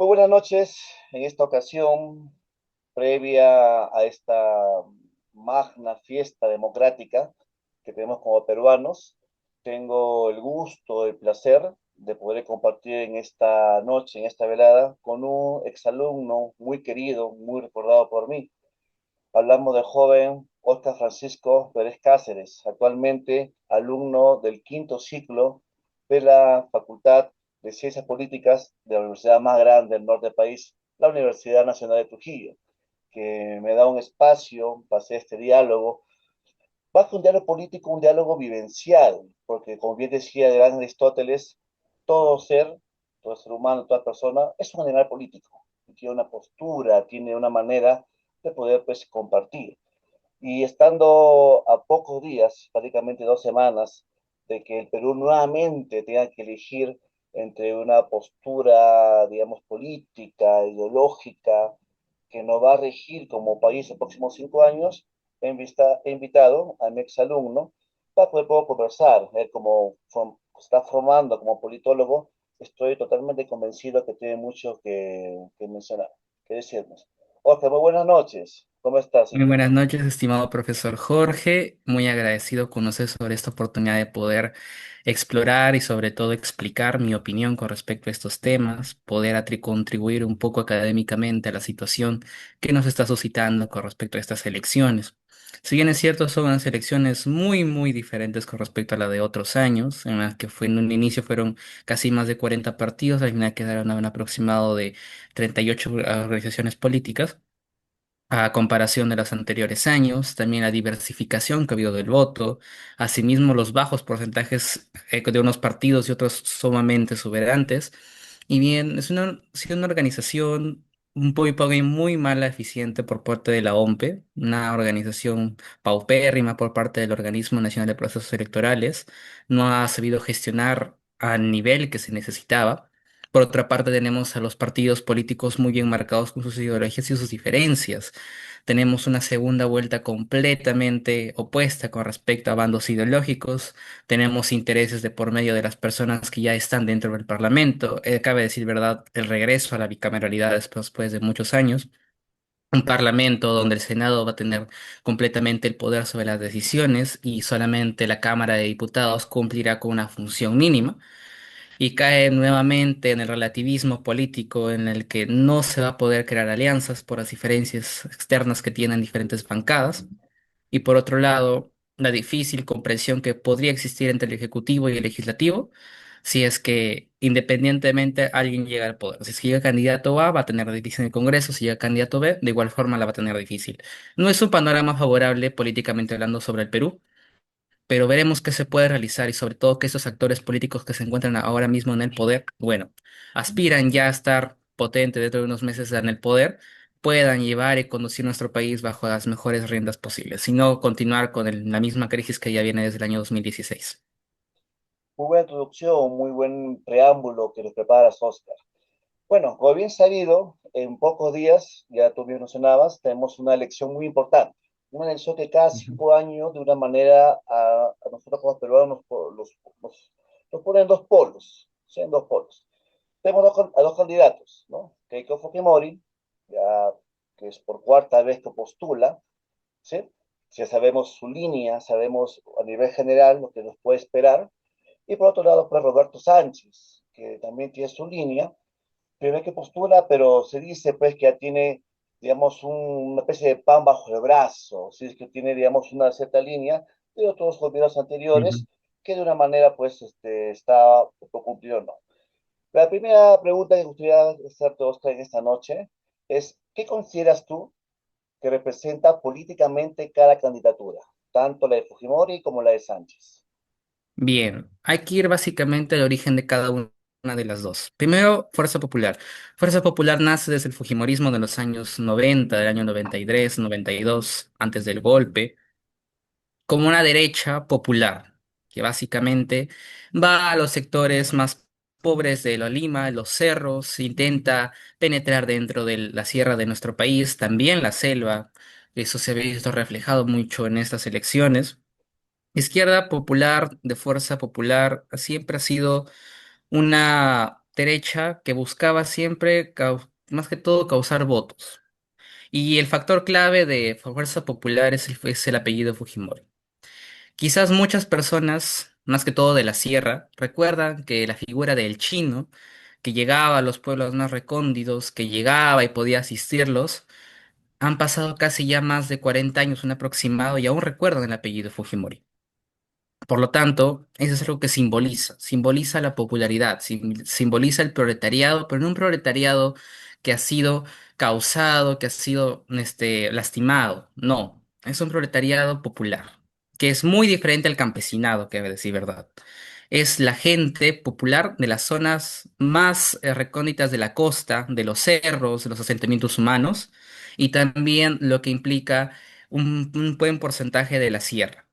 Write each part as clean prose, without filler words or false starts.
Muy buenas noches. En esta ocasión, previa a esta magna fiesta democrática que tenemos como peruanos, tengo el gusto, el placer de poder compartir en esta noche, en esta velada, con un exalumno muy querido, muy recordado por mí. Hablamos del joven Oscar Francisco Pérez Cáceres, actualmente alumno del quinto ciclo de la Facultad de Ciencias Políticas de la universidad más grande del norte del país, la Universidad Nacional de Trujillo, que me da un espacio para hacer este diálogo. Más que un diálogo político, un diálogo vivencial, porque como bien decía el gran Aristóteles, todo ser, todo ser humano, toda persona es un animal político, tiene una postura, tiene una manera de poder pues compartir. Y estando a pocos días, prácticamente 2 semanas, de que el Perú nuevamente tenga que elegir entre una postura, digamos, política, ideológica, que nos va a regir como país los próximos 5 años, he invitado a mi exalumno para poder conversar. Él como se está formando como politólogo, estoy totalmente convencido que tiene mucho que mencionar, que decirnos. Oscar, muy buenas noches. ¿Cómo estás, Muy señor? buenas noches, estimado profesor Jorge. Muy agradecido con usted sobre esta oportunidad de poder explorar y sobre todo explicar mi opinión con respecto a estos temas, poder contribuir un poco académicamente a la situación que nos está suscitando con respecto a estas elecciones. Si bien es cierto, son unas elecciones muy diferentes con respecto a la de otros años, en las que fue en un inicio fueron casi más de 40 partidos, al final quedaron a un aproximado de 38 organizaciones políticas a comparación de los anteriores años, también la diversificación que ha habido del voto, asimismo los bajos porcentajes de unos partidos y otros sumamente exuberantes. Y bien, ha sido una organización un poco muy mala, eficiente por parte de la OMPE, una organización paupérrima por parte del Organismo Nacional de Procesos Electorales, no ha sabido gestionar al nivel que se necesitaba. Por otra parte, tenemos a los partidos políticos muy bien marcados con sus ideologías y sus diferencias. Tenemos una segunda vuelta completamente opuesta con respecto a bandos ideológicos. Tenemos intereses de por medio de las personas que ya están dentro del Parlamento. Cabe decir verdad, el regreso a la bicameralidad después de muchos años. Un parlamento donde el Senado va a tener completamente el poder sobre las decisiones y solamente la Cámara de Diputados cumplirá con una función mínima y cae nuevamente en el relativismo político en el que no se va a poder crear alianzas por las diferencias externas que tienen diferentes bancadas. Y por otro lado, la difícil comprensión que podría existir entre el Ejecutivo y el Legislativo si es que independientemente alguien llega al poder. Si es que llega candidato A, va a tener difícil en el Congreso, si llega candidato B, de igual forma la va a tener difícil. No es un panorama favorable políticamente hablando sobre el Perú, pero veremos qué se puede realizar y sobre todo que esos actores políticos que se encuentran ahora mismo en el poder, bueno, aspiran ya a estar potente dentro de unos meses en el poder, puedan llevar y conducir nuestro país bajo las mejores riendas posibles, si no continuar con la misma crisis que ya viene desde el año 2016. Muy buena introducción, muy buen preámbulo que nos preparas, Oscar. Bueno, como bien sabido, en pocos días, ya tú bien mencionabas, tenemos una elección muy importante. Una elección que cada Ujú. 5 años, de una manera, a nosotros como peruanos nos pone en dos polos, ¿sí? En dos polos. Tenemos a dos candidatos, ¿no? Keiko Fujimori, ya que es por cuarta vez que postula, ¿sí? Ya sabemos su línea, sabemos a nivel general lo que nos puede esperar. Y por otro lado, pues Roberto Sánchez, que también tiene su línea, pero que postula, pero se dice pues que ya tiene, digamos, una especie de pan bajo el brazo, si es que tiene, digamos, una cierta línea de otros gobiernos Ujú. anteriores que de una manera pues está por cumplir o no. La primera pregunta que me gustaría hacerte, Oscar, en esta noche es, ¿qué consideras tú que representa políticamente cada candidatura, tanto la de Fujimori como la de Sánchez? Bien, hay que ir básicamente al origen de cada una de las dos. Primero, Fuerza Popular. Fuerza Popular nace desde el Fujimorismo de los años 90, del año 93, 92, antes del golpe, como una derecha popular, que básicamente va a los sectores más pobres de la Lima, los cerros, intenta penetrar dentro de la sierra de nuestro país, también la selva. Eso se ha visto reflejado mucho en estas elecciones. Izquierda Popular, de Fuerza Popular, siempre ha sido derecha que buscaba siempre, más que todo, causar votos. Y el factor clave de Fuerza Popular es el apellido Fujimori. Quizás muchas personas, más que todo de la sierra, recuerdan que la figura del chino, que llegaba a los pueblos más recónditos, que llegaba y podía asistirlos, han pasado casi ya más de 40 años, un aproximado, y aún recuerdan el apellido Fujimori. Por lo tanto, eso es algo que simboliza la popularidad, simboliza el proletariado, pero no un proletariado que ha sido causado, que ha sido lastimado, no, es un proletariado popular, que es muy diferente al campesinado, que debe decir verdad. Es la gente popular de las zonas más recónditas de la costa, de los cerros, de los asentamientos humanos, y también lo que implica un buen porcentaje de la sierra.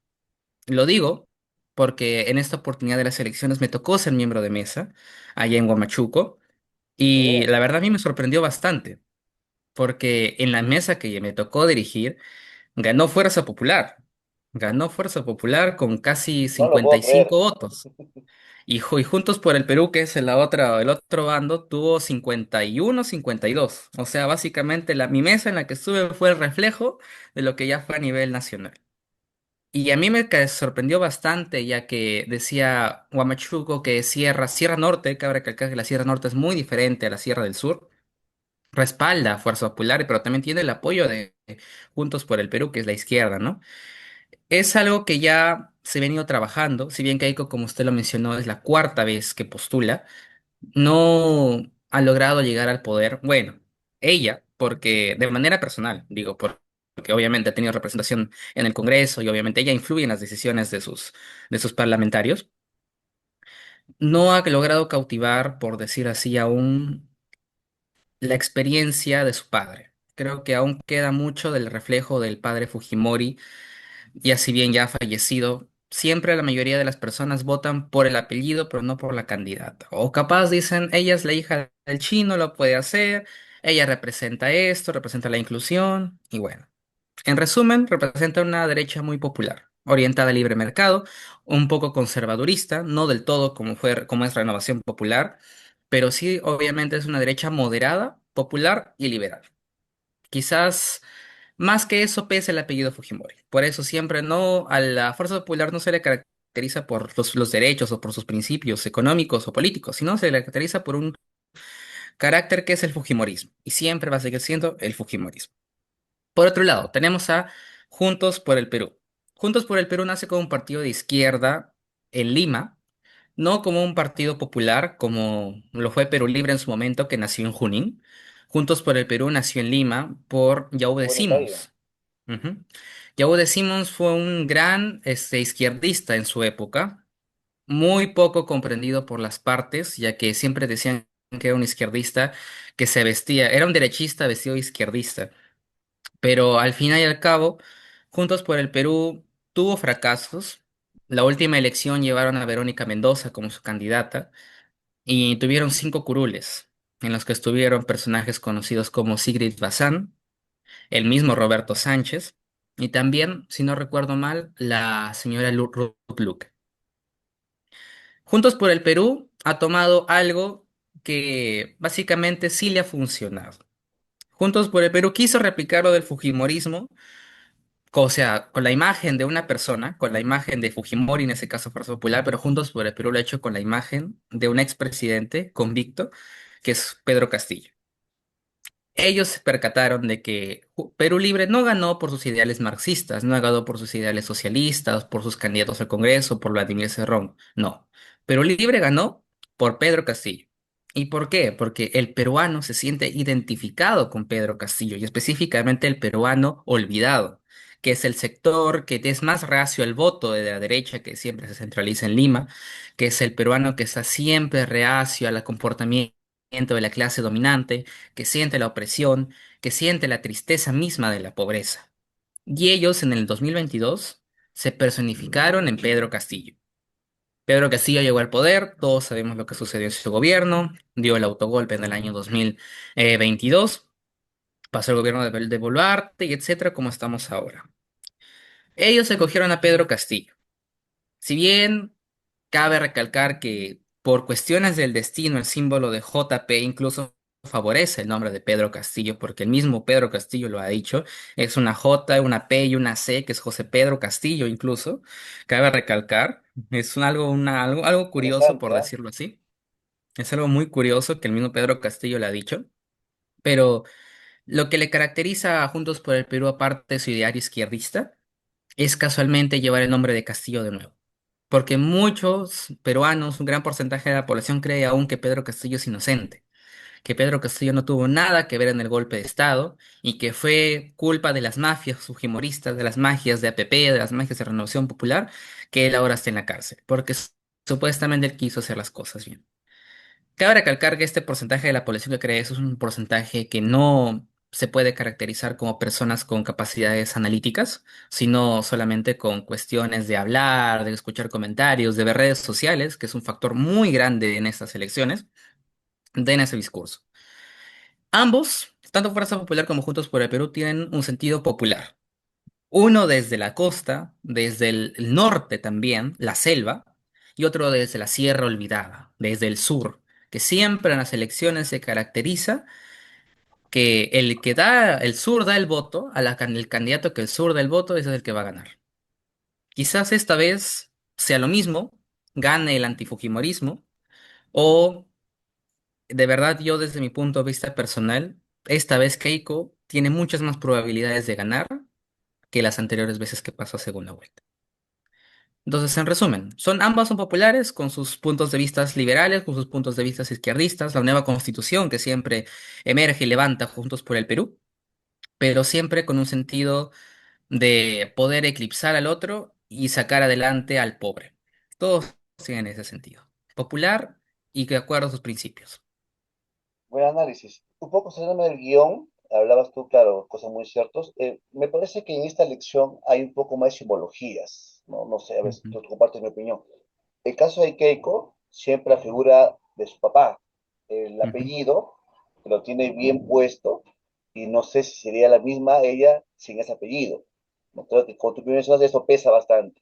Lo digo porque en esta oportunidad de las elecciones me tocó ser miembro de mesa allá en Huamachuco Qué y bien. la verdad a mí me sorprendió bastante porque en la mesa que me tocó dirigir ganó Fuerza Popular. Ganó Fuerza Popular con casi No lo cincuenta puedo y cinco creer. votos. Y Juntos por el Perú, que es el otro bando, tuvo 51, 52. O sea, básicamente mi mesa en la que estuve fue el reflejo de lo que ya fue a nivel nacional. Y a mí sorprendió bastante, ya que decía Huamachuco que Sierra Norte, cabe recalcar que la Sierra Norte es muy diferente a la Sierra del Sur, respalda a Fuerza Popular, pero también tiene el apoyo de Juntos por el Perú, que es la izquierda, ¿no? Es algo que ya se ha venido trabajando, si bien Keiko, como usted lo mencionó, es la cuarta vez que postula, no ha logrado llegar al poder. Bueno, ella, porque de manera personal, digo, porque obviamente ha tenido representación en el Congreso y obviamente ella influye en las decisiones de sus parlamentarios, no ha logrado cautivar, por decir así, aún la experiencia de su padre. Creo que aún queda mucho del reflejo del padre Fujimori, ya si bien ya ha fallecido. Siempre la mayoría de las personas votan por el apellido, pero no por la candidata. O capaz dicen, ella es la hija del chino, lo puede hacer, ella representa esto, representa la inclusión, y bueno. En resumen, representa una derecha muy popular, orientada al libre mercado, un poco conservadurista, no del todo como es Renovación Popular, pero sí, obviamente, es una derecha moderada, popular y liberal. Quizás más que eso pese el apellido Fujimori. Por eso siempre no, a la Fuerza Popular no se le caracteriza por los derechos o por sus principios económicos o políticos, sino se le caracteriza por un carácter que es el Fujimorismo. Y siempre va a seguir siendo el Fujimorismo. Por otro lado, tenemos a Juntos por el Perú. Juntos por el Perú nace como un partido de izquierda en Lima, no como un partido popular como lo fue Perú Libre en su momento, que nació en Junín. Juntos por el Perú nació en Lima por Yahú Qué de bonita vida. Simons. Ujú. Yahú de Simons fue un gran izquierdista en su época, muy poco comprendido por las partes, ya que siempre decían que era un izquierdista que se vestía, era un derechista vestido de izquierdista. Pero al final y al cabo, Juntos por el Perú tuvo fracasos. La última elección llevaron a Verónica Mendoza como su candidata y tuvieron 5 curules, en los que estuvieron personajes conocidos como Sigrid Bazán, el mismo Roberto Sánchez y también, si no recuerdo mal, la señora Ruth Luque. Juntos por el Perú ha tomado algo que básicamente sí le ha funcionado. Juntos por el Perú quiso replicar lo del Fujimorismo, o sea, con la imagen de una persona, con la imagen de Fujimori, en ese caso Fuerza Popular, pero Juntos por el Perú lo ha hecho con la imagen de un expresidente convicto, que es Pedro Castillo. Ellos se percataron de que Perú Libre no ganó por sus ideales marxistas, no ganó por sus ideales socialistas, por sus candidatos al Congreso, por Vladimir Cerrón, no. Perú Libre ganó por Pedro Castillo. ¿Y por qué? Porque el peruano se siente identificado con Pedro Castillo y específicamente el peruano olvidado, que es el sector que es más reacio al voto de la derecha, que siempre se centraliza en Lima, que es el peruano que está siempre reacio al comportamiento de la clase dominante, que siente la opresión, que siente la tristeza misma de la pobreza. Y ellos en el 2022 se personificaron en Pedro Castillo. Pedro Castillo llegó al poder, todos sabemos lo que sucedió en su gobierno, dio el autogolpe en el año 2022, pasó el gobierno de Boluarte y etcétera, como estamos ahora. Ellos se cogieron a Pedro Castillo. Si bien cabe recalcar que por cuestiones del destino, el símbolo de JP incluso favorece el nombre de Pedro Castillo, porque el mismo Pedro Castillo lo ha dicho, es una J, una P y una C, que es José Pedro Castillo incluso, cabe recalcar, es algo curioso Interesante, por ¿ah? decirlo así, es algo muy curioso que el mismo Pedro Castillo lo ha dicho, pero lo que le caracteriza a Juntos por el Perú, aparte de su ideario izquierdista, es casualmente llevar el nombre de Castillo de nuevo. Porque muchos peruanos, un gran porcentaje de la población cree aún que Pedro Castillo es inocente, que Pedro Castillo no tuvo nada que ver en el golpe de Estado y que fue culpa de las mafias fujimoristas, de las magias de APP, de las magias de Renovación Popular, que él ahora está en la cárcel, porque supuestamente él quiso hacer las cosas bien. Cabe recalcar que este porcentaje de la población que cree eso es un porcentaje que no se puede caracterizar como personas con capacidades analíticas, sino solamente con cuestiones de hablar, de escuchar comentarios, de ver redes sociales, que es un factor muy grande en estas elecciones, de en ese discurso. Ambos, tanto Fuerza Popular como Juntos por el Perú, tienen un sentido popular. Uno desde la costa, desde el norte también, la selva, y otro desde la Sierra Olvidada, desde el sur, que siempre en las elecciones se caracteriza que el que da, el sur da el voto, el candidato que el sur da el voto, ese es el que va a ganar. Quizás esta vez sea lo mismo, gane el antifujimorismo, o de verdad yo desde mi punto de vista personal, esta vez Keiko tiene muchas más probabilidades de ganar que las anteriores veces que pasó a segunda vuelta. Entonces, en resumen, ambas son populares con sus puntos de vista liberales, con sus puntos de vista izquierdistas, la nueva constitución que siempre emerge y levanta Juntos por el Perú, pero siempre con un sentido de poder eclipsar al otro y sacar adelante al pobre. Todos tienen ese sentido. Popular y que de acuerdo a sus principios. Buen análisis. Un poco saliendo del guión, hablabas tú, claro, cosas muy ciertas. Me parece que en esta lección hay un poco más de simbologías, ¿no? No sé, a ver si Ujú, tú compartes mi opinión. El caso de Keiko, siempre la figura de su papá, el ujú. apellido, que lo tiene bien puesto, y no sé si sería la misma ella sin ese apellido. No creo que con tu mencionas eso pesa bastante.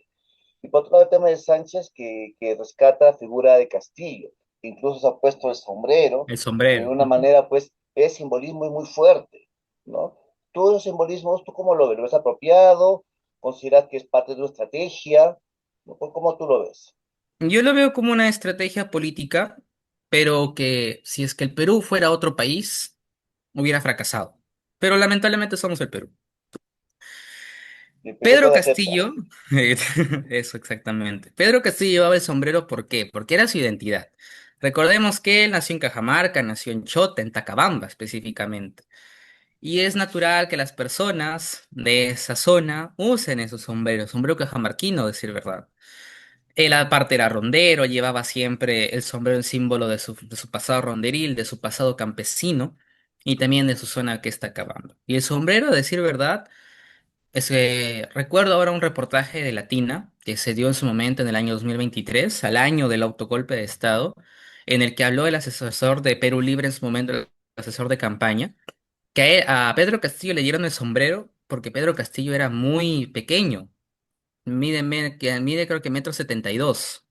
Y por otro lado, el tema de Sánchez, que rescata la figura de Castillo. Incluso se ha puesto el sombrero, El que de sombrero. una Ujú. manera, pues, es simbolismo y muy fuerte, ¿no? Todos los simbolismos, ¿tú cómo lo ves? ¿Lo ves apropiado? ¿Consideras que es parte de una estrategia? ¿No? ¿Cómo tú lo ves? Yo lo veo como una estrategia política, pero que si es que el Perú fuera otro país, hubiera fracasado. Pero lamentablemente somos el Perú. ¿Y el Perú Pedro cuando acepta? Castillo, eso exactamente. Pedro Castillo llevaba el sombrero, ¿por qué? Porque era su identidad. Recordemos que él nació en Cajamarca, nació en Chota, en Tacabamba específicamente. Y es natural que las personas de esa zona usen esos sombreros, sombrero cajamarquino, a decir verdad. Él aparte era rondero, llevaba siempre el sombrero en símbolo de su pasado ronderil, de su pasado campesino y también de su zona que está acabando. Y el sombrero, a decir verdad, es que recuerdo ahora un reportaje de Latina que se dio en su momento en el año 2023, al año del autogolpe de Estado, en el que habló el asesor de Perú Libre en su momento, el asesor de campaña, que a Pedro Castillo le dieron el sombrero porque Pedro Castillo era muy pequeño, mide creo que 1,72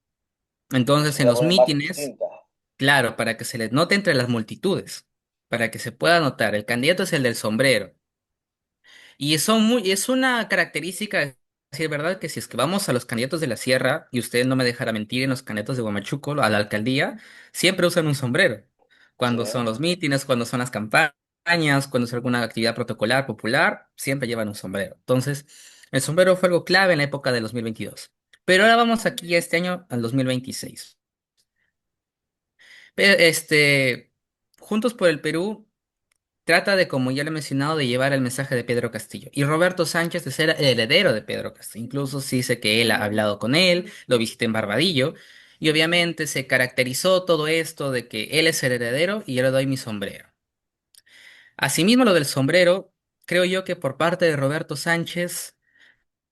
m. Entonces, en Era los una imagen mítines, distinta. claro, para que se les note entre las multitudes, para que se pueda notar, el candidato es el del sombrero. Y es una característica, decir verdad, que si es que vamos a los candidatos de la sierra, y usted no me dejará mentir, en los candidatos de Huamachuco, a la alcaldía, siempre usan un sombrero. Sí. Cuando son los mítines, cuando son las campañas, cuando es alguna actividad protocolar, popular, siempre llevan un sombrero. Entonces, el sombrero fue algo clave en la época de 2022. Pero ahora vamos aquí este año al 2026. Juntos por el Perú trata de, como ya lo he mencionado, de llevar el mensaje de Pedro Castillo. Y Roberto Sánchez de ser el heredero de Pedro Castillo. Incluso se dice que él ha hablado con él, lo visité en Barbadillo. Y obviamente se caracterizó todo esto de que él es el heredero y yo le doy mi sombrero. Asimismo, lo del sombrero, creo yo que por parte de Roberto Sánchez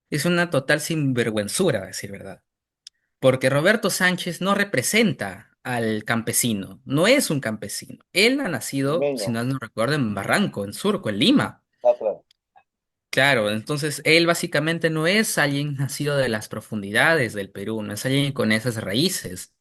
es una total sinvergüenzura, a decir verdad. Porque Roberto Sánchez no representa al campesino, no es un campesino. Él ha nacido, si Limeño. no recuerdo, en Barranco, en Surco, en Lima. Ah, claro. Claro, entonces él básicamente no es alguien nacido de las profundidades del Perú, no es alguien con esas raíces.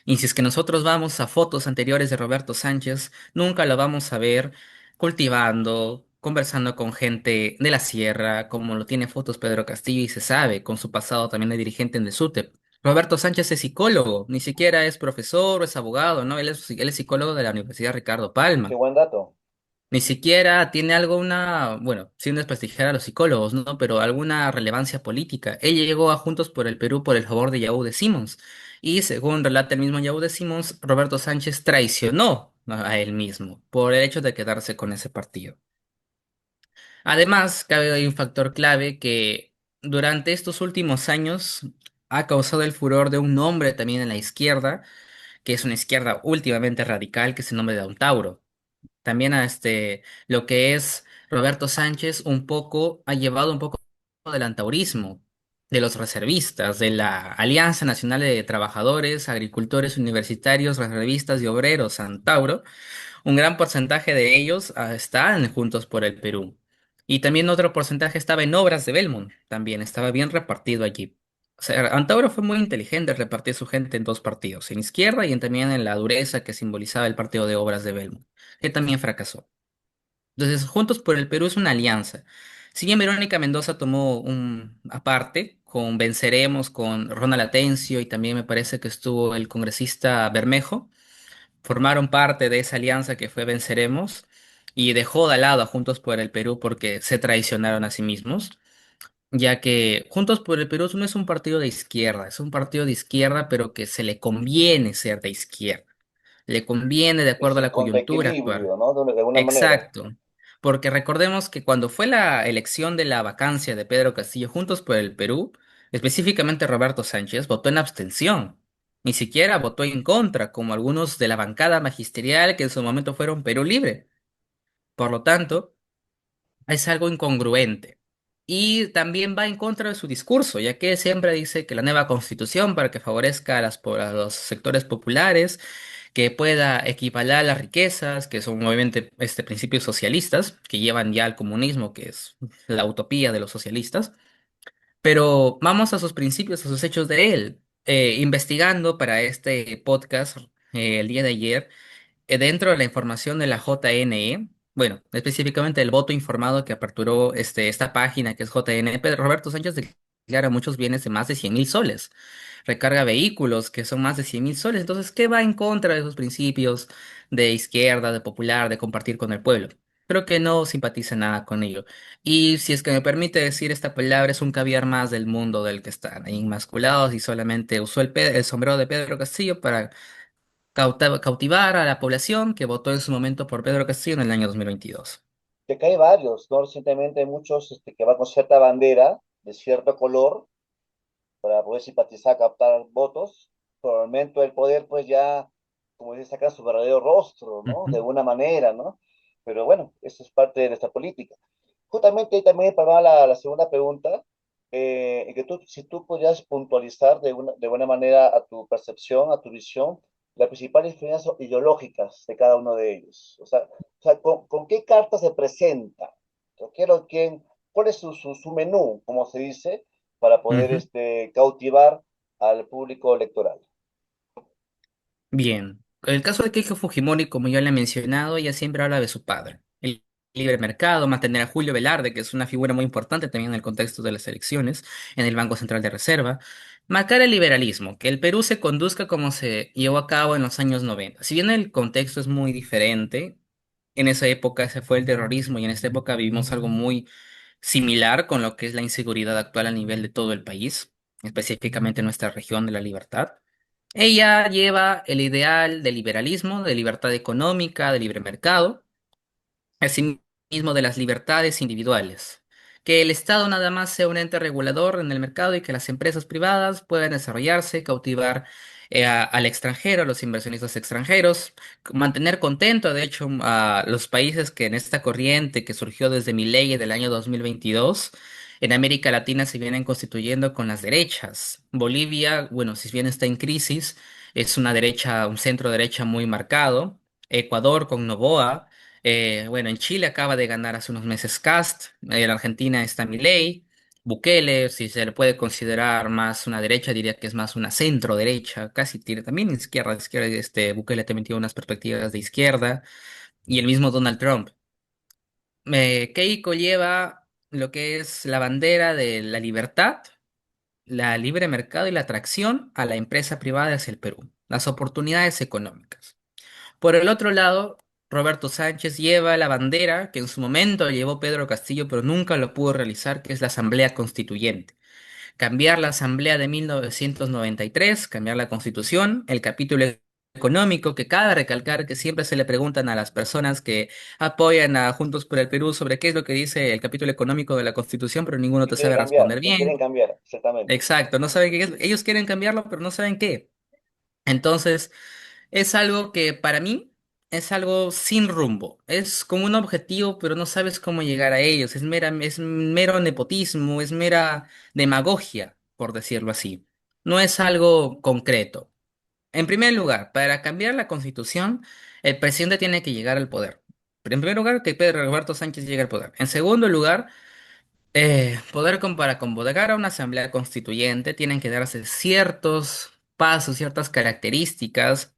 Y si es que nosotros vamos a fotos anteriores de Roberto Sánchez, nunca lo vamos a ver cultivando, conversando con gente de la sierra, como lo tiene fotos Pedro Castillo y se sabe, con su pasado también de dirigente en el SUTEP. Roberto Sánchez es psicólogo, ni siquiera es profesor o es abogado, ¿no? Él es psicólogo de la Universidad Ricardo Qué Palma. buen dato. Ni siquiera tiene algo, bueno, sin desprestigiar a los psicólogos, ¿no? Pero alguna relevancia política. Ella llegó a Juntos por el Perú por el favor de Yaú de Simons. Y según relata el mismo Yaú de Simons, Roberto Sánchez traicionó a él mismo por el hecho de quedarse con ese partido. Además, cabe hay un factor clave que durante estos últimos años ha causado el furor de un nombre también en la izquierda, que es una izquierda últimamente radical, que es el nombre de Don Tauro. También a lo que es Roberto Sánchez un poco, ha llevado un poco del antaurismo, de los reservistas, de la Alianza Nacional de Trabajadores, Agricultores Universitarios, Reservistas y Obreros, Antauro. Un gran porcentaje de ellos está en Juntos por el Perú. Y también otro porcentaje estaba en Obras de Belmont, también estaba bien repartido allí. O sea, Antauro fue muy inteligente al repartir su gente en dos partidos, en izquierda y también en la dureza que simbolizaba el partido de Obras de Belmont, que también fracasó. Entonces, Juntos por el Perú es una alianza. Si bien Verónica Mendoza tomó un aparte, con Venceremos, con Ronald Atencio y también me parece que estuvo el congresista Bermejo, formaron parte de esa alianza que fue Venceremos y dejó de lado a Juntos por el Perú porque se traicionaron a sí mismos, ya que Juntos por el Perú no es un partido de izquierda, es un partido de izquierda pero que se le conviene ser de izquierda, le conviene de Es acuerdo a un la coyuntura actual. contraequilibrio, ¿no? De alguna manera. Exacto. Porque recordemos que cuando fue la elección de la vacancia de Pedro Castillo Juntos por el Perú, específicamente Roberto Sánchez votó en abstención. Ni siquiera votó en contra, como algunos de la bancada magisterial que en su momento fueron Perú Libre. Por lo tanto, es algo incongruente. Y también va en contra de su discurso, ya que siempre dice que la nueva constitución para que favorezca a los sectores populares, que pueda equiparar las riquezas, que son obviamente principios socialistas, que llevan ya al comunismo, que es la utopía de los socialistas. Pero vamos a sus principios, a sus hechos de él. Investigando para este podcast el día de ayer, dentro de la información de la JNE, bueno, específicamente el voto informado que aperturó esta página que es JNE, Pedro Roberto Sánchez declara muchos bienes de más de 100.000 soles. Recarga vehículos que son más de 100.000 soles. Entonces, ¿qué va en contra de esos principios de izquierda, de popular, de compartir con el pueblo? Creo que no simpatiza nada con ello. Y si es que me permite decir esta palabra, es un caviar más del mundo del que están ahí inmasculados y solamente usó el sombrero de Pedro Castillo para cautivar a la población que votó en su momento por Pedro Castillo en el año 2022. Que acá hay varios, ¿no? Recientemente hay muchos que van con cierta bandera de cierto color para poder simpatizar, captar votos. Por el momento del poder, pues ya, como dice, sacan su verdadero rostro, ¿no? Ujú, De alguna manera, ¿no? Pero bueno, eso es parte de nuestra política. Justamente ahí también para la segunda pregunta, en que tú, si tú podrías puntualizar de buena manera a tu percepción, a tu visión, las principales diferencias ideológicas de cada uno de ellos. O sea, ¿con qué carta se presenta? Yo quiero quién, ¿cuál es su menú, como se dice, para poder ujú. cautivar al público electoral? Bien, el caso de Keiko Fujimori, como ya le he mencionado, ella siempre habla de su padre, el libre mercado, mantener a Julio Velarde, que es una figura muy importante también en el contexto de las elecciones, en el Banco Central de Reserva, marcar el liberalismo, que el Perú se conduzca como se llevó a cabo en los años 90. Si bien el contexto es muy diferente, en esa época se fue el terrorismo y en esta época vivimos algo muy similar con lo que es la inseguridad actual a nivel de todo el país, específicamente en nuestra región de la libertad. Ella lleva el ideal del liberalismo, de libertad económica, de libre mercado, asimismo de las libertades individuales. Que el Estado nada más sea un ente regulador en el mercado y que las empresas privadas puedan desarrollarse, cautivar al extranjero, a los inversionistas extranjeros, mantener contento, de hecho, a los países que en esta corriente que surgió desde mi ley del año 2022, en América Latina se vienen constituyendo con las derechas. Bolivia, bueno, si bien está en crisis, es una derecha, un centro derecha muy marcado. Ecuador con Noboa. Bueno, en Chile acaba de ganar hace unos meses Cast, en Argentina está Milei, Bukele, si se le puede considerar más una derecha, diría que es más una centro derecha, casi tiene también izquierda, izquierda, Bukele también tiene unas perspectivas de izquierda, y el mismo Donald Trump. Keiko lleva lo que es la bandera de la libertad, la libre mercado y la atracción a la empresa privada hacia el Perú, las oportunidades económicas. Por el otro lado, Roberto Sánchez lleva la bandera que en su momento llevó Pedro Castillo, pero nunca lo pudo realizar, que es la Asamblea Constituyente. Cambiar la Asamblea de 1993, cambiar la Constitución, el capítulo económico, que cabe recalcar que siempre se le preguntan a las personas que apoyan a Juntos por el Perú sobre qué es lo que dice el capítulo económico de la Constitución, pero ninguno te sabe responder Que quieren bien. cambiar, exactamente. Exacto, no saben qué es. Ellos quieren cambiarlo, pero no saben qué. Entonces, es algo que para mí es algo sin rumbo. Es como un objetivo, pero no sabes cómo llegar a ellos. Es mero nepotismo, es mera demagogia, por decirlo así. No es algo concreto. En primer lugar, para cambiar la constitución, el presidente tiene que llegar al poder. En primer lugar, que Pedro Roberto Sánchez llegue al poder. En segundo lugar, para convocar a una asamblea constituyente, tienen que darse ciertos pasos, ciertas características.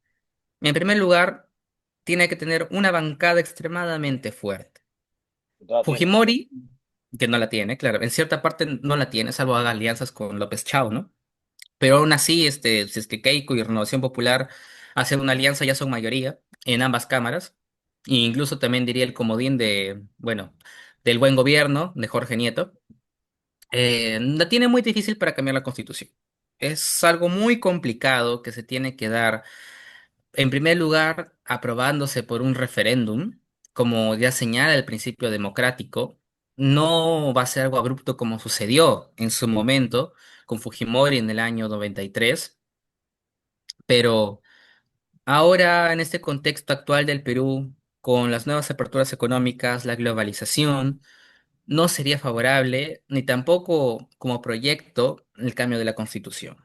En primer lugar, tiene que tener una bancada extremadamente fuerte. No la tiene. Fujimori, que no la tiene, claro, en cierta parte no la tiene, salvo haga alianzas con López Chao, ¿no? Pero aún así, si es que Keiko y Renovación Popular hacen una alianza, ya son mayoría en ambas cámaras. E incluso también diría el comodín bueno, del buen gobierno de Jorge Nieto. La tiene muy difícil para cambiar la constitución. Es algo muy complicado que se tiene que dar. En primer lugar, aprobándose por un referéndum, como ya señala el principio democrático, no va a ser algo abrupto como sucedió en su momento con Fujimori en el año 93, pero ahora en este contexto actual del Perú, con las nuevas aperturas económicas, la globalización, no sería favorable ni tampoco como proyecto el cambio de la Constitución.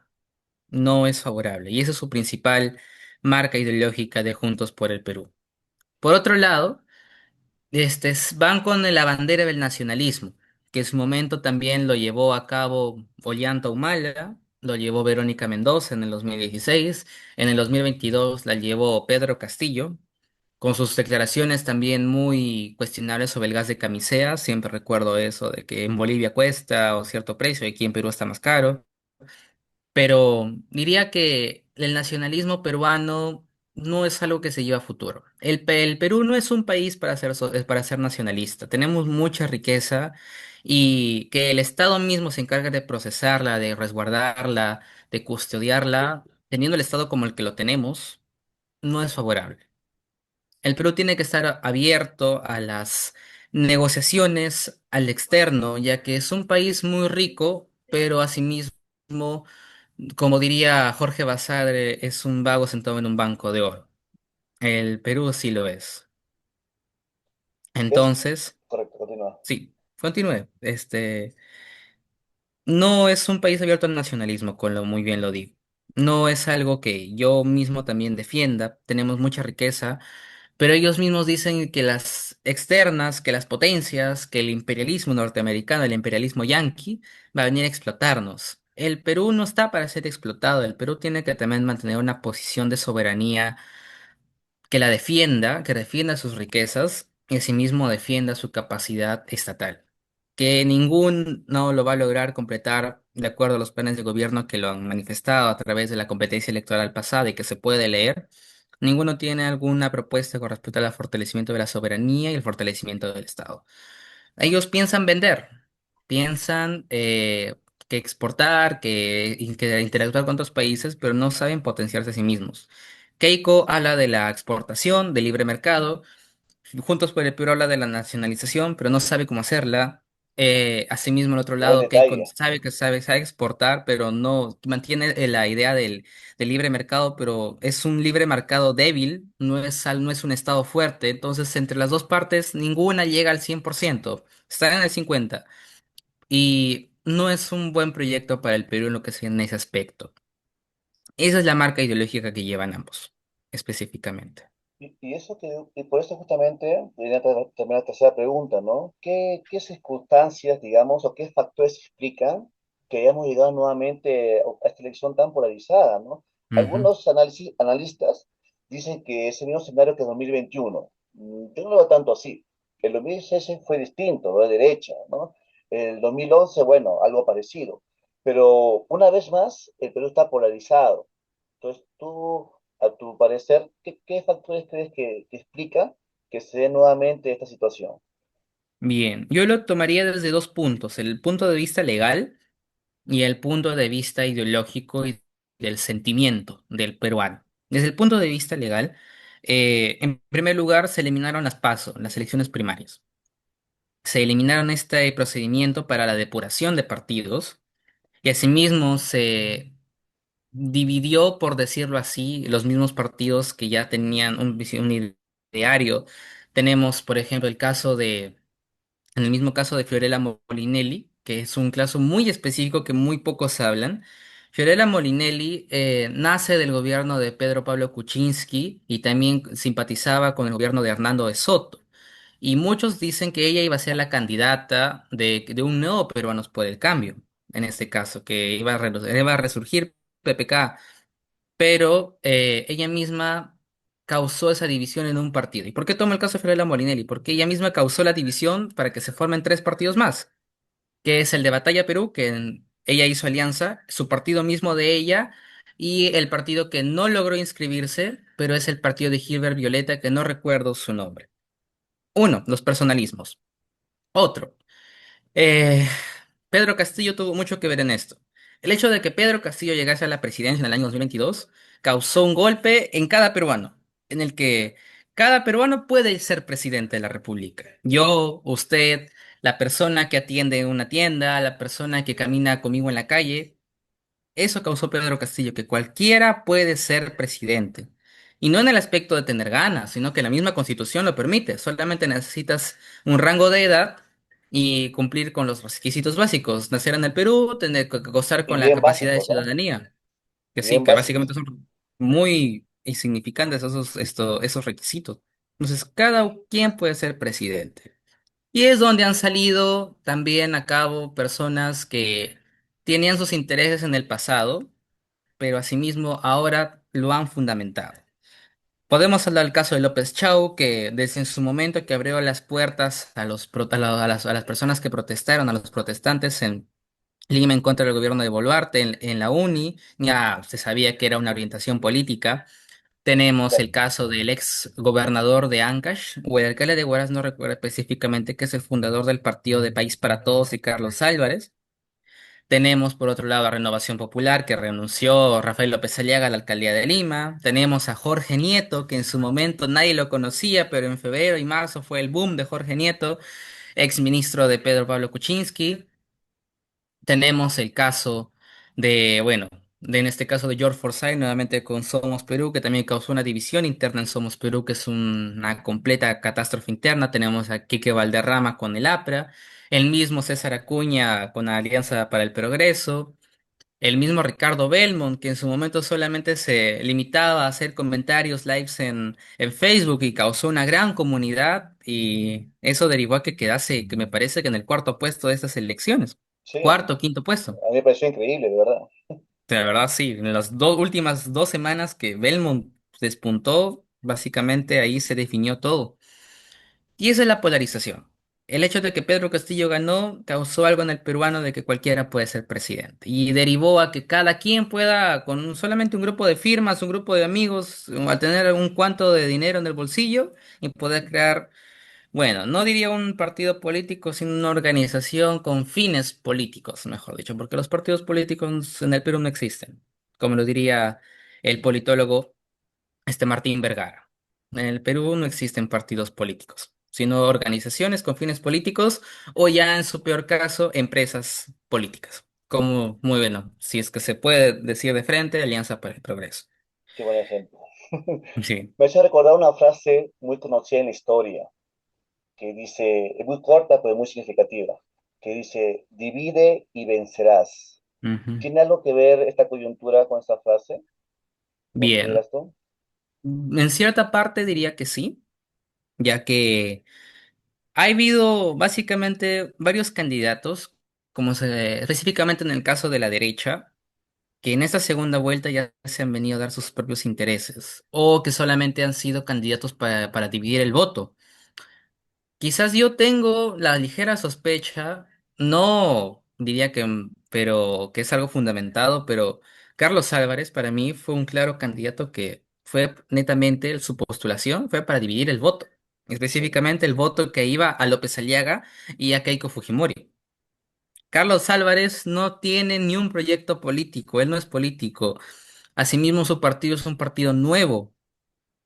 No es favorable y esa es su principal marca ideológica de Juntos por el Perú. Por otro lado, van con la bandera del nacionalismo, que en su momento también lo llevó a cabo Ollanta Humala, lo llevó Verónica Mendoza en el 2016, en el 2022 la llevó Pedro Castillo, con sus declaraciones también muy cuestionables sobre el gas de camisea. Siempre recuerdo eso de que en Bolivia cuesta o cierto precio y aquí en Perú está más caro. Pero diría que el nacionalismo peruano no es algo que se lleva a futuro. El Perú no es un país para ser nacionalista. Tenemos mucha riqueza y que el Estado mismo se encargue de procesarla, de resguardarla, de custodiarla, teniendo el Estado como el que lo tenemos, no es favorable. El Perú tiene que estar abierto a las negociaciones al externo, ya que es un país muy rico, pero asimismo, como diría Jorge Basadre, es un vago sentado en un banco de oro. El Perú sí lo es. Es Entonces, correcto, continúa. sí, continúe. No es un país abierto al nacionalismo, con lo muy bien lo digo. No es algo que yo mismo también defienda. Tenemos mucha riqueza. Pero ellos mismos dicen que las externas, que las potencias, que el imperialismo norteamericano, el imperialismo yanqui, va a venir a explotarnos. El Perú no está para ser explotado. El Perú tiene que también mantener una posición de soberanía que la defienda, que defienda sus riquezas y asimismo defienda su capacidad estatal. Que ningún no lo va a lograr completar de acuerdo a los planes de gobierno que lo han manifestado a través de la competencia electoral pasada y que se puede leer. Ninguno tiene alguna propuesta con respecto al fortalecimiento de la soberanía y el fortalecimiento del Estado. Ellos piensan vender, piensan que exportar, que interactuar con otros países, pero no saben potenciarse a sí mismos. Keiko habla de la exportación, del libre mercado. Juntos por el Perú habla de la nacionalización, pero no sabe cómo hacerla. Asimismo, al otro Buen lado, Keiko detalle. sabe exportar, pero no mantiene la idea del libre mercado, pero es un libre mercado débil, no es un estado fuerte. Entonces, entre las dos partes, ninguna llega al 100%, están en el 50%. Y no es un buen proyecto para el Perú en lo que sea en ese aspecto. Esa es la marca ideológica que llevan ambos, específicamente. Y eso y por eso justamente viene también la tercera pregunta, ¿no? ¿Qué circunstancias, digamos, o qué factores explican que hayamos llegado nuevamente a esta elección tan polarizada, ¿no? Ujú. Algunos analistas dicen que es el mismo escenario que 2021. Yo no lo veo tanto así. El 2016 fue distinto, de derecha, ¿no? El 2011, bueno, algo parecido. Pero una vez más, el Perú está polarizado. Entonces, tú, a tu parecer, ¿qué factores crees que explica que se dé nuevamente esta situación? Bien, yo lo tomaría desde dos puntos, el punto de vista legal y el punto de vista ideológico y del sentimiento del peruano. Desde el punto de vista legal, en primer lugar, se eliminaron las PASO, las elecciones primarias. Se eliminaron este procedimiento para la depuración de partidos y asimismo se dividió, por decirlo así, los mismos partidos que ya tenían un ideario. Tenemos, por ejemplo, en el mismo caso de Fiorella Molinelli, que es un caso muy específico que muy pocos hablan. Fiorella Molinelli nace del gobierno de Pedro Pablo Kuczynski y también simpatizaba con el gobierno de Hernando de Soto. Y muchos dicen que ella iba a ser la candidata de un nuevo Peruanos por el Cambio, en este caso, que iba a resurgir PPK, pero ella misma causó esa división en un partido. ¿Y por qué tomo el caso de Fiorella Molinelli? Porque ella misma causó la división para que se formen tres partidos más, que es el de Batalla Perú, ella hizo alianza, su partido mismo de ella, y el partido que no logró inscribirse, pero es el partido de Gilbert Violeta, que no recuerdo su nombre. Uno, los personalismos. Otro. Eh, Pedro Castillo tuvo mucho que ver en esto. El hecho de que Pedro Castillo llegase a la presidencia en el año 2022 causó un golpe en cada peruano, en el que cada peruano puede ser presidente de la República. Yo, usted, la persona que atiende en una tienda, la persona que camina conmigo en la calle, eso causó Pedro Castillo, que cualquiera puede ser presidente. Y no en el aspecto de tener ganas, sino que la misma Constitución lo permite. Solamente necesitas un rango de edad y cumplir con los requisitos básicos. Nacer en el Perú, tener que gozar Y con la bien capacidad de básicos, ¿ah? ciudadanía. Que sí, Bien que básicamente básicos. son muy insignificantes esos requisitos. Entonces, cada quien puede ser presidente. Y es donde han salido también a cabo personas que tenían sus intereses en el pasado, pero asimismo ahora lo han fundamentado. Podemos hablar del caso de López Chau, que desde en su momento que abrió las puertas a las personas que protestaron, a los protestantes en Lima en contra del gobierno de Boluarte en la UNI, ya se sabía que era una orientación política. Tenemos Claro. el caso del ex gobernador de Ancash, o el alcalde de Huaraz, no recuerdo específicamente, que es el fundador del partido de País para Todos y Carlos Álvarez. Tenemos por otro lado a Renovación Popular, que renunció Rafael López Aliaga a la alcaldía de Lima. Tenemos a Jorge Nieto, que en su momento nadie lo conocía, pero en febrero y marzo fue el boom de Jorge Nieto, ex ministro de Pedro Pablo Kuczynski. Tenemos el caso bueno, en este caso de George Forsyth, nuevamente con Somos Perú, que también causó una división interna en Somos Perú, que es una completa catástrofe interna. Tenemos a Quique Valderrama con el APRA, el mismo César Acuña con la Alianza para el Progreso, el mismo Ricardo Belmont, que en su momento solamente se limitaba a hacer comentarios, lives en Facebook y causó una gran comunidad y eso derivó a que quedase, que me parece que en el cuarto puesto de estas elecciones. Sí, Cuarto, quinto puesto. a mí me pareció increíble, de verdad. De verdad, sí, en las dos últimas 2 semanas que Belmont despuntó, básicamente ahí se definió todo. Y esa es la polarización. El hecho de que Pedro Castillo ganó causó algo en el peruano de que cualquiera puede ser presidente. Y derivó a que cada quien pueda, con solamente un grupo de firmas, un grupo de amigos, al tener un cuanto de dinero en el bolsillo, y poder crear, bueno, no diría un partido político, sino una organización con fines políticos, mejor dicho, porque los partidos políticos en el Perú no existen, como lo diría el politólogo Martín Vergara. En el Perú no existen partidos políticos, sino organizaciones con fines políticos o ya en su peor caso, empresas políticas. Como, muy bueno, si es que se puede decir de frente, Alianza para el Progreso. Qué buen ejemplo. Sí. Me hace recordar una frase muy conocida en la historia, que dice, es muy corta, pero muy significativa, que dice, divide y vencerás. Ujú. ¿Tiene algo que ver esta coyuntura con esta frase? Bien. ¿Consideras tú? En cierta parte diría que sí, ya que ha habido básicamente varios candidatos, específicamente en el caso de la derecha, que en esta segunda vuelta ya se han venido a dar sus propios intereses, o que solamente han sido candidatos para dividir el voto. Quizás yo tengo la ligera sospecha, no diría que, pero que es algo fundamentado, pero Carlos Álvarez para mí fue un claro candidato que fue netamente su postulación fue para dividir el voto, Sí, específicamente el voto que iba a López Aliaga y a Keiko Fujimori. Carlos Álvarez no tiene ni un proyecto político, él no es político. Asimismo, su partido es un partido nuevo,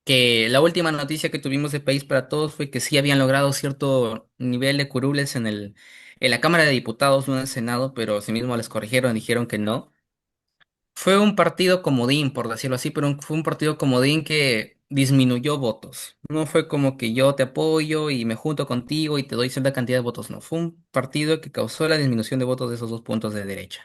que la última noticia que tuvimos de País para Todos fue que sí habían logrado cierto nivel de curules en la Cámara de Diputados, no en el Senado, pero asimismo les corrigieron, dijeron que no. Fue un partido comodín, por decirlo así, pero fue un partido comodín que disminuyó votos. No fue como que yo te apoyo y me junto contigo y te doy cierta cantidad de votos, no. Fue un partido que causó la disminución de votos de esos dos puntos de derecha.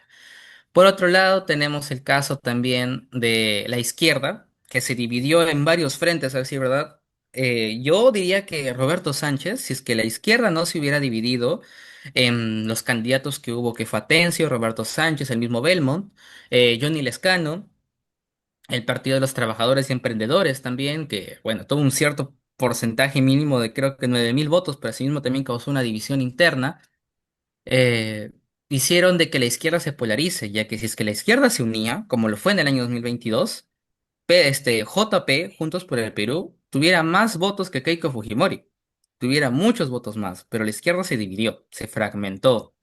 Por otro lado, tenemos el caso también de la izquierda, que se dividió en varios frentes, a decir verdad. Yo diría que Roberto Sánchez, si es que la izquierda no se hubiera dividido en los candidatos que hubo, que fue Atencio, Roberto Sánchez, el mismo Belmont, Johnny Lescano, el Partido de los Trabajadores y Emprendedores también, que, bueno, tuvo un cierto porcentaje mínimo de creo que 9.000 votos, pero asimismo también causó una división interna eh, hicieron de que la izquierda se polarice, ya que si es que la izquierda se unía, como lo fue en el año 2022, JP, Juntos por el Perú, tuviera más votos que Keiko Fujimori, tuviera muchos votos más, pero la izquierda se dividió, se fragmentó.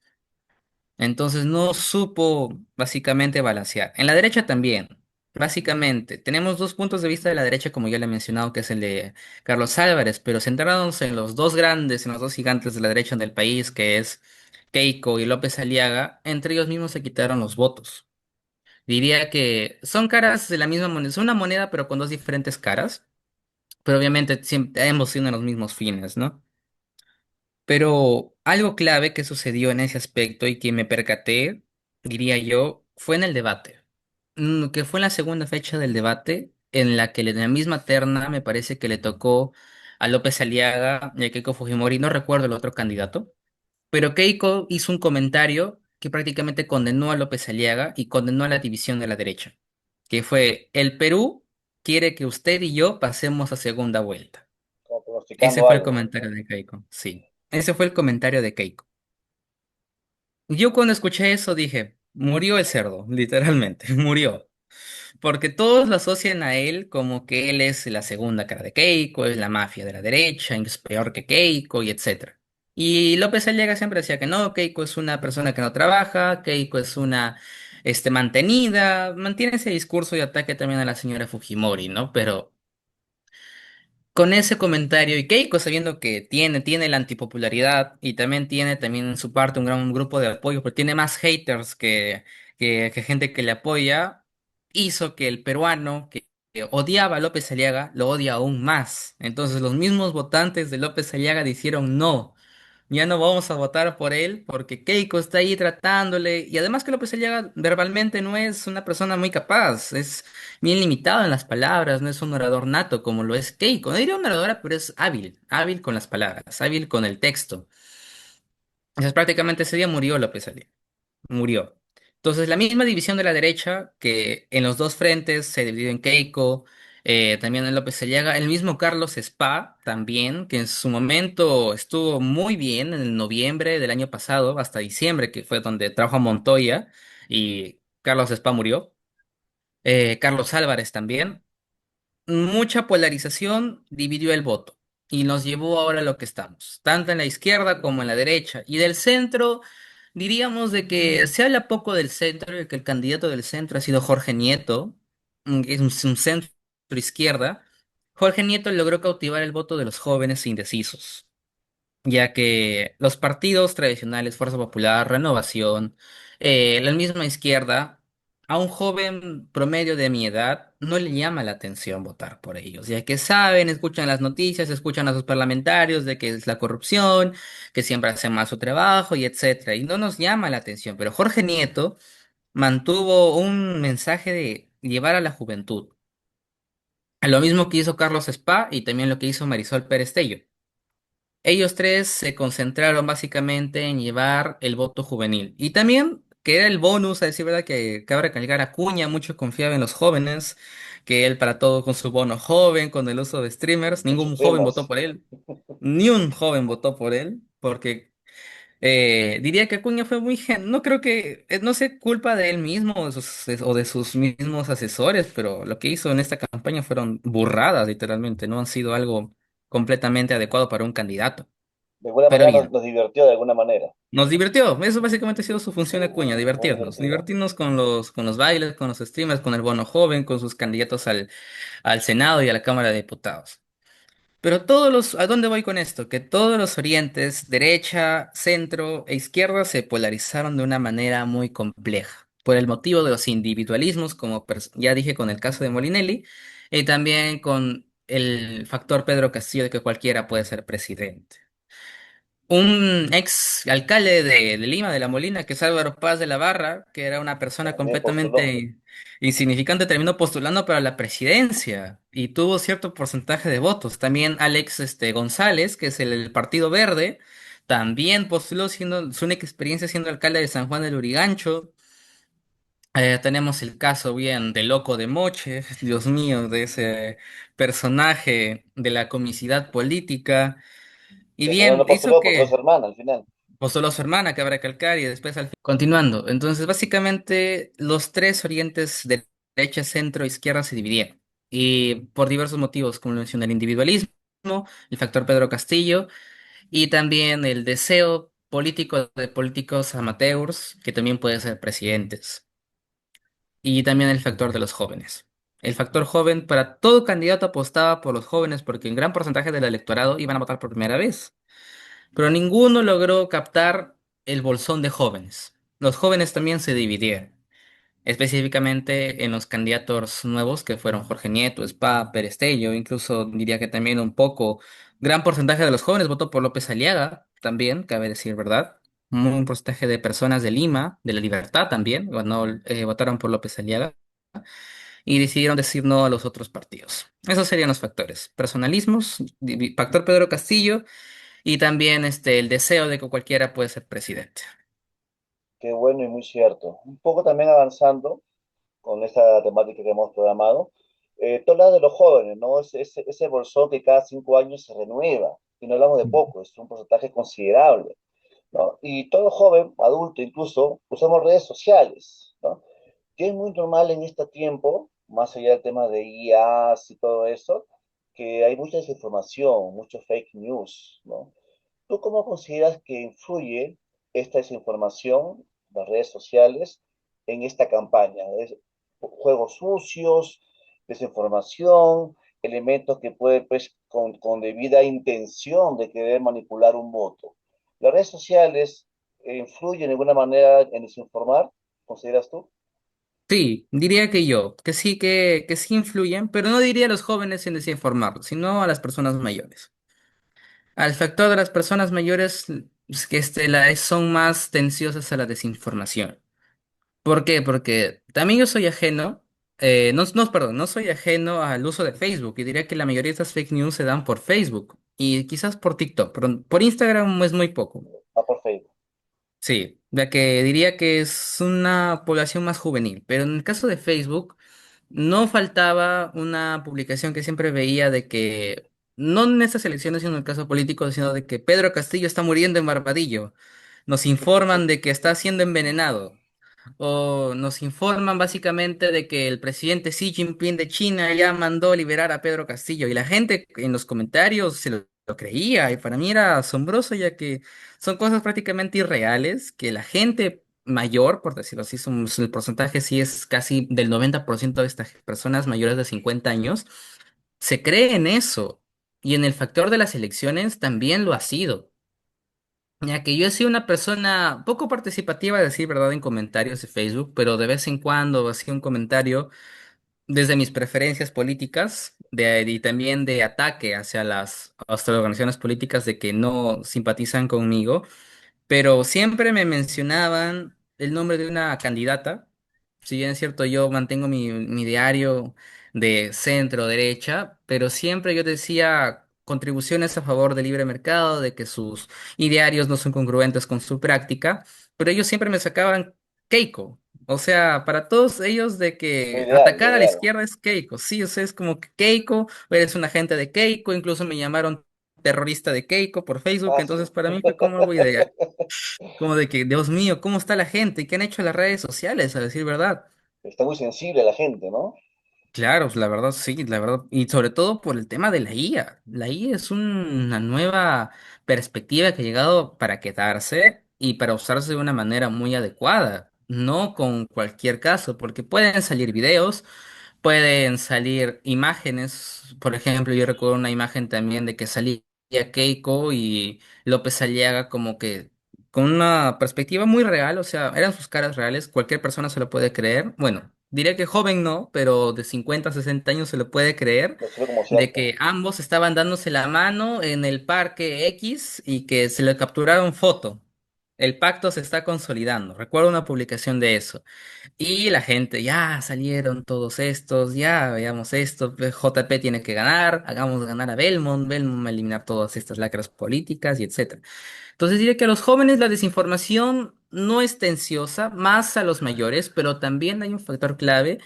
Entonces no supo básicamente balancear. En la derecha también. Básicamente, tenemos dos puntos de vista de la derecha, como ya le he mencionado, que es el de Carlos Álvarez, pero centrándonos en los dos grandes, en los dos gigantes de la derecha del país, que es Keiko y López Aliaga, entre ellos mismos se quitaron los votos. Diría que son caras de la misma moneda, es una moneda pero con dos diferentes caras, pero obviamente siempre, ambos tienen los mismos fines, ¿no? Pero algo clave que sucedió en ese aspecto y que me percaté, diría yo, fue en el debate. Que fue en la segunda fecha del debate, en la que en la misma terna me parece que le tocó a López Aliaga y a Keiko Fujimori, no recuerdo el otro candidato, pero Keiko hizo un comentario que prácticamente condenó a López Aliaga y condenó a la división de la derecha, que fue, el Perú quiere que usted y yo pasemos a segunda vuelta. como Ese pronosticando fue el algo. comentario de Keiko, sí. Ese fue el comentario de Keiko. Yo cuando escuché eso dije, murió el cerdo, literalmente, murió. Porque todos lo asocian a él como que él es la segunda cara de Keiko, es la mafia de la derecha, es peor que Keiko y etcétera. Y López Aliaga siempre decía que no, Keiko es una persona que no trabaja, Keiko es una mantenida, mantiene ese discurso de ataque también a la señora Fujimori, ¿no? Pero con ese comentario, y Keiko sabiendo que tiene la antipopularidad y también tiene también en su parte un gran grupo de apoyo, pero tiene más haters que gente que le apoya, hizo que el peruano que odiaba a López Aliaga lo odia aún más. Entonces los mismos votantes de López Aliaga dijeron no. Ya no vamos a votar por él porque Keiko está ahí tratándole. Y además que López Aliaga verbalmente no es una persona muy capaz. Es bien limitado en las palabras. No es un orador nato como lo es Keiko. No diría una oradora, pero es hábil. Hábil con las palabras. Hábil con el texto. Entonces prácticamente ese día murió López Aliaga, murió. Entonces, la misma división de la derecha, que en los dos frentes se dividió en Keiko, también en López Aliaga, el mismo Carlos Spa también, que en su momento estuvo muy bien en noviembre del año pasado, hasta diciembre, que fue donde trajo a Montoya, y Carlos Spa murió. Carlos Álvarez también. Mucha polarización dividió el voto y nos llevó ahora a lo que estamos, tanto en la izquierda como en la derecha. Y del centro, diríamos de que se habla poco del centro, de que el candidato del centro ha sido Jorge Nieto, que es un centro izquierda. Jorge Nieto logró cautivar el voto de los jóvenes indecisos, ya que los partidos tradicionales, Fuerza Popular, Renovación, la misma izquierda, a un joven promedio de mi edad no le llama la atención votar por ellos, ya que saben, escuchan las noticias, escuchan a sus parlamentarios de que es la corrupción, que siempre hacen mal su trabajo y etcétera, y no nos llama la atención, pero Jorge Nieto mantuvo un mensaje de llevar a la juventud Lo mismo que hizo Carlos Spa y también lo que hizo Marisol Pérez Tello. Ellos tres se concentraron básicamente en llevar el voto juvenil. Y también, que era el bonus, a decir verdad, que cabe recalcar, Acuña mucho confiaba en los jóvenes, que él para todo con su bono joven, con el uso de streamers, En sus ningún joven votó temas. por él, ni un joven votó por él, porque diría que Acuña fue muy no creo que, no sé, culpa de él mismo o de sus mismos asesores, pero lo que hizo en esta campaña fueron burradas, literalmente, no han sido algo completamente adecuado para un candidato. De alguna Pero manera bien, nos divirtió de alguna manera. nos divirtió. Eso básicamente ha sido su Sí, función de Acuña, muy divertirnos. divertido. Divertirnos con los bailes, con los streamers, con el bono joven, con sus candidatos al Senado y a la Cámara de Diputados. Pero ¿a dónde voy con esto? Que todos los orientes, derecha, centro e izquierda, se polarizaron de una manera muy compleja, por el motivo de los individualismos, como ya dije con el caso de Molinelli, y también con el factor Pedro Castillo de que cualquiera puede ser presidente. Un ex alcalde de Lima, de La Molina, que es Álvaro Paz de la Barra, que era una persona También postuló. completamente insignificante, terminó postulando para la presidencia y tuvo cierto porcentaje de votos. También Alex González, que es el Partido Verde, también postuló siendo su única experiencia siendo alcalde de San Juan del Urigancho. Tenemos el caso bien de Loco de Moche, Dios mío, de ese personaje de la comicidad política. Y Que al final bien, no hizo postuló, postuló a su que hermana al final. postuló a su hermana, que habrá que calcar, y después al fin. Continuando, entonces básicamente los tres orientes de derecha, centro e izquierda se dividieron. Y por diversos motivos, como lo mencioné, el individualismo, el factor Pedro Castillo y también el deseo político de políticos amateurs que también pueden ser presidentes. Y también el factor de los jóvenes. El factor joven, para todo candidato apostaba por los jóvenes porque un gran porcentaje del electorado iban a votar por primera vez, pero ninguno logró captar el bolsón de jóvenes. Los jóvenes también se dividieron, específicamente en los candidatos nuevos que fueron Jorge Nieto, Spa, Pérez Tello, incluso diría que también un poco, gran porcentaje de los jóvenes votó por López Aliaga, también, cabe decir verdad. Un porcentaje de personas de Lima, de La Libertad también, votaron por López Aliaga y decidieron decir no a los otros partidos. Esos serían los factores. Personalismos, factor Pedro Castillo y también el deseo de que cualquiera puede ser presidente. Qué bueno y muy cierto. Un poco también avanzando con esta temática que hemos programado. Tú hablas de los jóvenes, ¿no? Ese bolsón que cada 5 años se renueva. Y no hablamos de poco, es un porcentaje considerable, ¿no? Y todo joven, adulto incluso, usamos redes sociales, ¿no? Que es muy normal en este tiempo, más allá del tema de IAs y todo eso, que hay mucha desinformación, mucho fake news, ¿no? ¿Tú cómo consideras que influye esta desinformación, las redes sociales, en esta campaña? Juegos sucios, desinformación, elementos que pueden, pues, con debida intención de querer manipular un voto. ¿Las redes sociales influyen de alguna manera en desinformar? ¿Consideras tú? Sí, diría que yo, que sí influyen, pero no diría a los jóvenes en desinformarlos, sino a las personas mayores. Al factor de las personas mayores es que son más tensiosas a la desinformación. ¿Por qué? Porque también yo soy ajeno, perdón, no soy ajeno al uso de Facebook y diría que la mayoría de estas fake news se dan por Facebook y quizás por TikTok, pero por Instagram es muy poco. Ah, por Facebook. Sí, ya que diría que es una población más juvenil, pero en el caso de Facebook no faltaba una publicación que siempre veía de que, no en estas elecciones, sino en el caso político, sino de que Pedro Castillo está muriendo en Barbadillo. Nos informan de que está siendo envenenado. O nos informan básicamente de que el presidente Xi Jinping de China ya mandó liberar a Pedro Castillo y la gente en los comentarios lo creía y para mí era asombroso ya que son cosas prácticamente irreales que la gente mayor, por decirlo así, el porcentaje sí es casi del 90% de estas personas mayores de 50 años, se cree en eso y en el factor de las elecciones también lo ha sido. Ya que yo he sido una persona poco participativa, a decir verdad, en comentarios de Facebook, pero de vez en cuando hacía un comentario desde mis preferencias políticas y también de ataque hacia las organizaciones políticas de que no simpatizan conmigo, pero siempre me mencionaban el nombre de una candidata. Si bien es cierto, yo mantengo mi diario de centro derecha, pero siempre yo decía contribuciones a favor del libre mercado, de que sus idearios no son congruentes con su práctica, pero ellos siempre me sacaban Keiko. O sea, para todos ellos de Lo que ideal, lo atacar a la ideal. izquierda es Keiko. Sí, o sea, es como que Keiko, eres un agente de Keiko, incluso me llamaron terrorista de Keiko por Facebook, Ah, entonces su- para mí fue como algo ideal, como de que, Dios mío, ¿cómo está la gente? ¿Y qué han hecho las redes sociales, a decir verdad? Está muy sensible la gente, ¿no? Claro, la verdad sí, la verdad, y sobre todo por el tema de la IA. La IA es una nueva perspectiva que ha llegado para quedarse y para usarse de una manera muy adecuada, no con cualquier caso, porque pueden salir videos, pueden salir imágenes. Por ejemplo, yo recuerdo una imagen también de que salía Keiko y López Aliaga como que con una perspectiva muy real, o sea, eran sus caras reales, cualquier persona se lo puede creer. Bueno, diría que joven no, pero de 50 a 60 años se lo puede creer, Lo creo como de cierto. que ambos estaban dándose la mano en el parque X y que se le capturaron foto. El pacto se está consolidando. Recuerdo una publicación de eso. Y la gente, ya salieron todos estos, ya veamos esto, JP tiene que ganar, hagamos ganar a Belmont, Belmont va a eliminar todas estas lacras políticas y etcétera. Entonces diría que a los jóvenes la desinformación no es tensiosa, más a los mayores, pero también hay un factor clave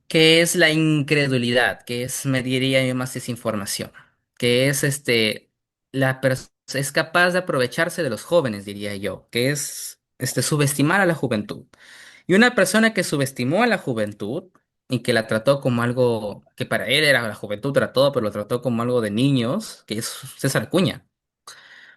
que es la incredulidad, que es, me diría yo, más desinformación, que es es capaz de aprovecharse de los jóvenes, diría yo, que es subestimar a la juventud. Y una persona que subestimó a la juventud y que la trató como algo que para él era la juventud, trató, pero lo trató como algo de niños, que es César Cuña.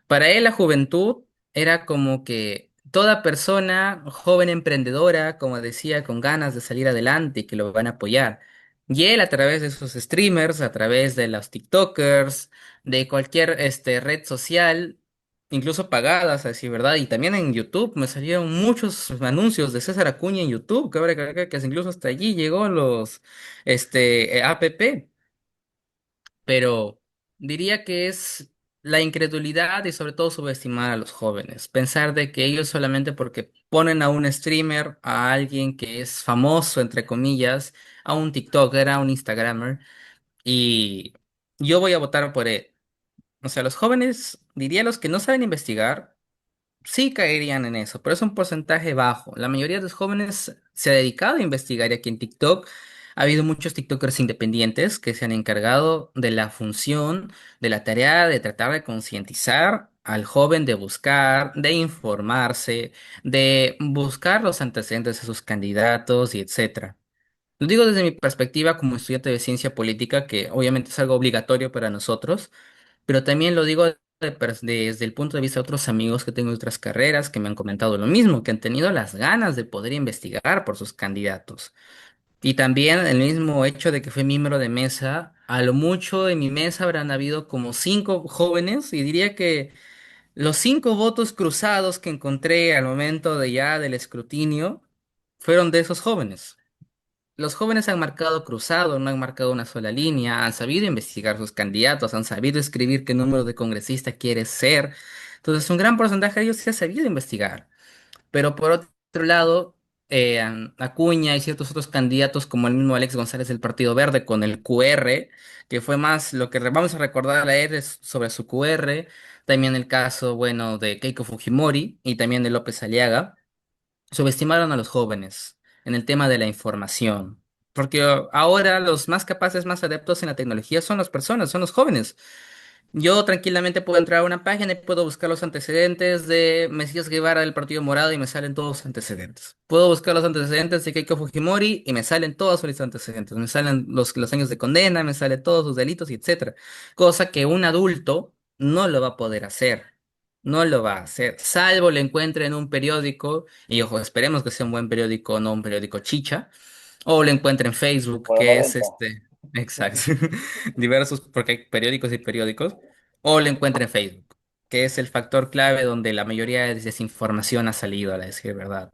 Para él la juventud era como que toda persona joven emprendedora, como decía, con ganas de salir adelante y que lo van a apoyar. Y él a través de sus streamers, a través de los TikTokers, de cualquier red social, incluso pagadas, así, ¿verdad? Y también en YouTube me salieron muchos anuncios de César Acuña en YouTube, que ahora que incluso hasta allí llegó los app, pero diría que es la incredulidad y sobre todo subestimar a los jóvenes. Pensar de que ellos solamente porque ponen a un streamer, a alguien que es famoso, entre comillas, a un TikToker, a un Instagramer, y yo voy a votar por él. O sea, los jóvenes, diría los que no saben investigar, sí caerían en eso, pero es un porcentaje bajo. La mayoría de los jóvenes se ha dedicado a investigar y aquí en TikTok ha habido muchos TikTokers independientes que se han encargado de la función, de la tarea de tratar de concientizar al joven de buscar, de informarse, de buscar los antecedentes de sus candidatos y etcétera. Lo digo desde mi perspectiva como estudiante de ciencia política, que obviamente es algo obligatorio para nosotros, pero también lo digo desde el punto de vista de otros amigos que tengo de otras carreras que me han comentado lo mismo, que han tenido las ganas de poder investigar por sus candidatos. Y también el mismo hecho de que fui miembro de mesa, a lo mucho en mi mesa habrán habido como 5 jóvenes y diría que los 5 votos cruzados que encontré al momento de ya del escrutinio fueron de esos jóvenes. Los jóvenes han marcado cruzado, no han marcado una sola línea, han sabido investigar sus candidatos, han sabido escribir qué número de congresista quiere ser. Entonces, un gran porcentaje de ellos sí ha sabido investigar. Pero por otro lado, Acuña y ciertos otros candidatos, como el mismo Alex González del Partido Verde, con el QR, que fue más lo que vamos a recordar a él es sobre su QR. También el caso, bueno, de Keiko Fujimori y también de López Aliaga subestimaron a los jóvenes en el tema de la información. Porque ahora los más capaces, más adeptos en la tecnología son las personas, son los jóvenes. Yo tranquilamente puedo entrar a una página y puedo buscar los antecedentes de Mesías Guevara del Partido Morado y me salen todos los antecedentes. Puedo buscar los antecedentes de Keiko Fujimori y me salen todos sus antecedentes. Me salen los años de condena, me salen todos sus delitos y etcétera. Cosa que un adulto no lo va a poder hacer. No lo va a hacer, salvo lo encuentre en un periódico, y ojo, esperemos que sea un buen periódico, no un periódico chicha, o lo encuentre en Facebook, Por la que es 90. exacto, diversos, porque hay periódicos y periódicos, o lo encuentre en Facebook, que es el factor clave donde la mayoría de desinformación ha salido, a decir verdad.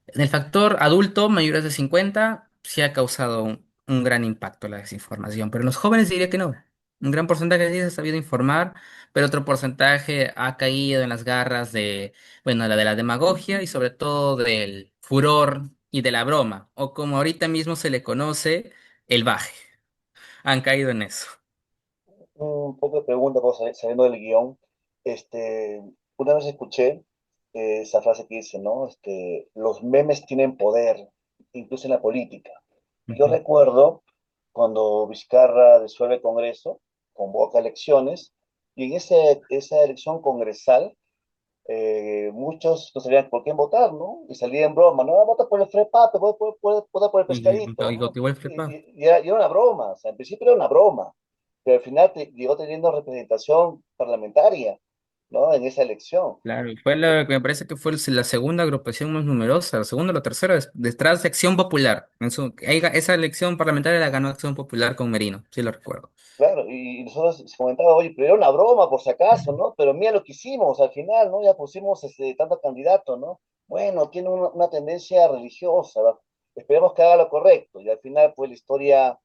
En el factor adulto, mayores de 50 sí ha causado un gran impacto la desinformación, pero en los jóvenes diría que no. Un gran porcentaje sí se ha sabido informar, pero otro porcentaje ha caído en las garras de, bueno, la de la demagogia y sobre todo del furor y de la broma, o como ahorita mismo se le conoce, el baje. Han caído en eso. Un poco de pregunta, pues, saliendo del guión. Este, una vez escuché esa frase que dice, ¿no? Los memes tienen poder, incluso en la política. Yo Ujú. recuerdo cuando Vizcarra disuelve el Congreso, convoca elecciones, y en esa elección congresal, muchos no sabían por quién votar, ¿no? Y salía en broma, ¿no? Vota por el FREPAP, vota por el pescadito, Y ¿no? igual Y, flipa. y era una broma, o sea, en principio era una broma, pero al final llegó teniendo representación parlamentaria, ¿no? En esa elección. Claro, y fue me parece que fue la segunda agrupación más numerosa, la segunda o la tercera, detrás de Acción Popular. Esa elección parlamentaria la ganó Acción Popular con Merino, sí lo recuerdo. Claro, y nosotros se comentaba, oye, pero era una broma por si acaso, ¿no? Pero mira lo que hicimos al final, ¿no? Ya pusimos tanto candidato, ¿no? Bueno, tiene una tendencia religiosa, ¿va? Esperemos que haga lo correcto, y al final, pues la historia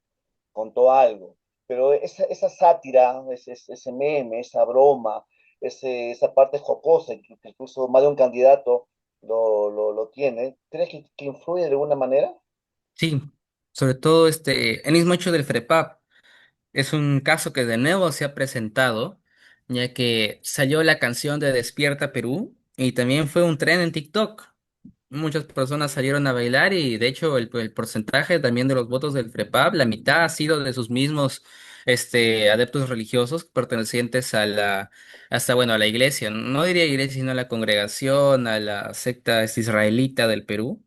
contó algo. Pero esa sátira, ese meme, esa broma, esa parte jocosa, que incluso más de un candidato lo tiene, ¿crees que influye de alguna manera? Sí, sobre todo el mismo hecho del FREPAP es un caso que de nuevo se ha presentado, ya que salió la canción de Despierta Perú y también fue un tren en TikTok. Muchas personas salieron a bailar y de hecho el porcentaje también de los votos del FREPAP, la mitad ha sido de sus mismos adeptos religiosos pertenecientes a hasta bueno, a la iglesia, no diría iglesia, sino a la congregación, a la secta israelita del Perú,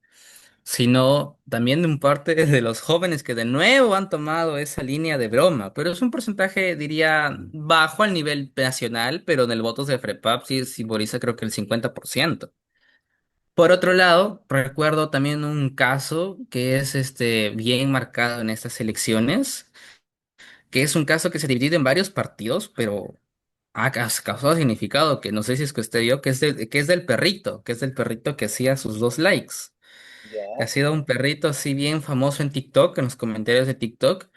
sino también de un parte de los jóvenes que de nuevo han tomado esa línea de broma, pero es un porcentaje, diría, bajo al nivel nacional, pero en el voto de FREPAP sí simboliza creo que el 50%. Por otro lado, recuerdo también un caso que es bien marcado en estas elecciones, que es un caso que se divide en varios partidos, pero ha causado significado que no sé si es que usted vio, que es del perrito, que es del perrito que hacía sus 2 likes, que ha Ya, sido un perrito así bien famoso en TikTok, en los comentarios de TikTok.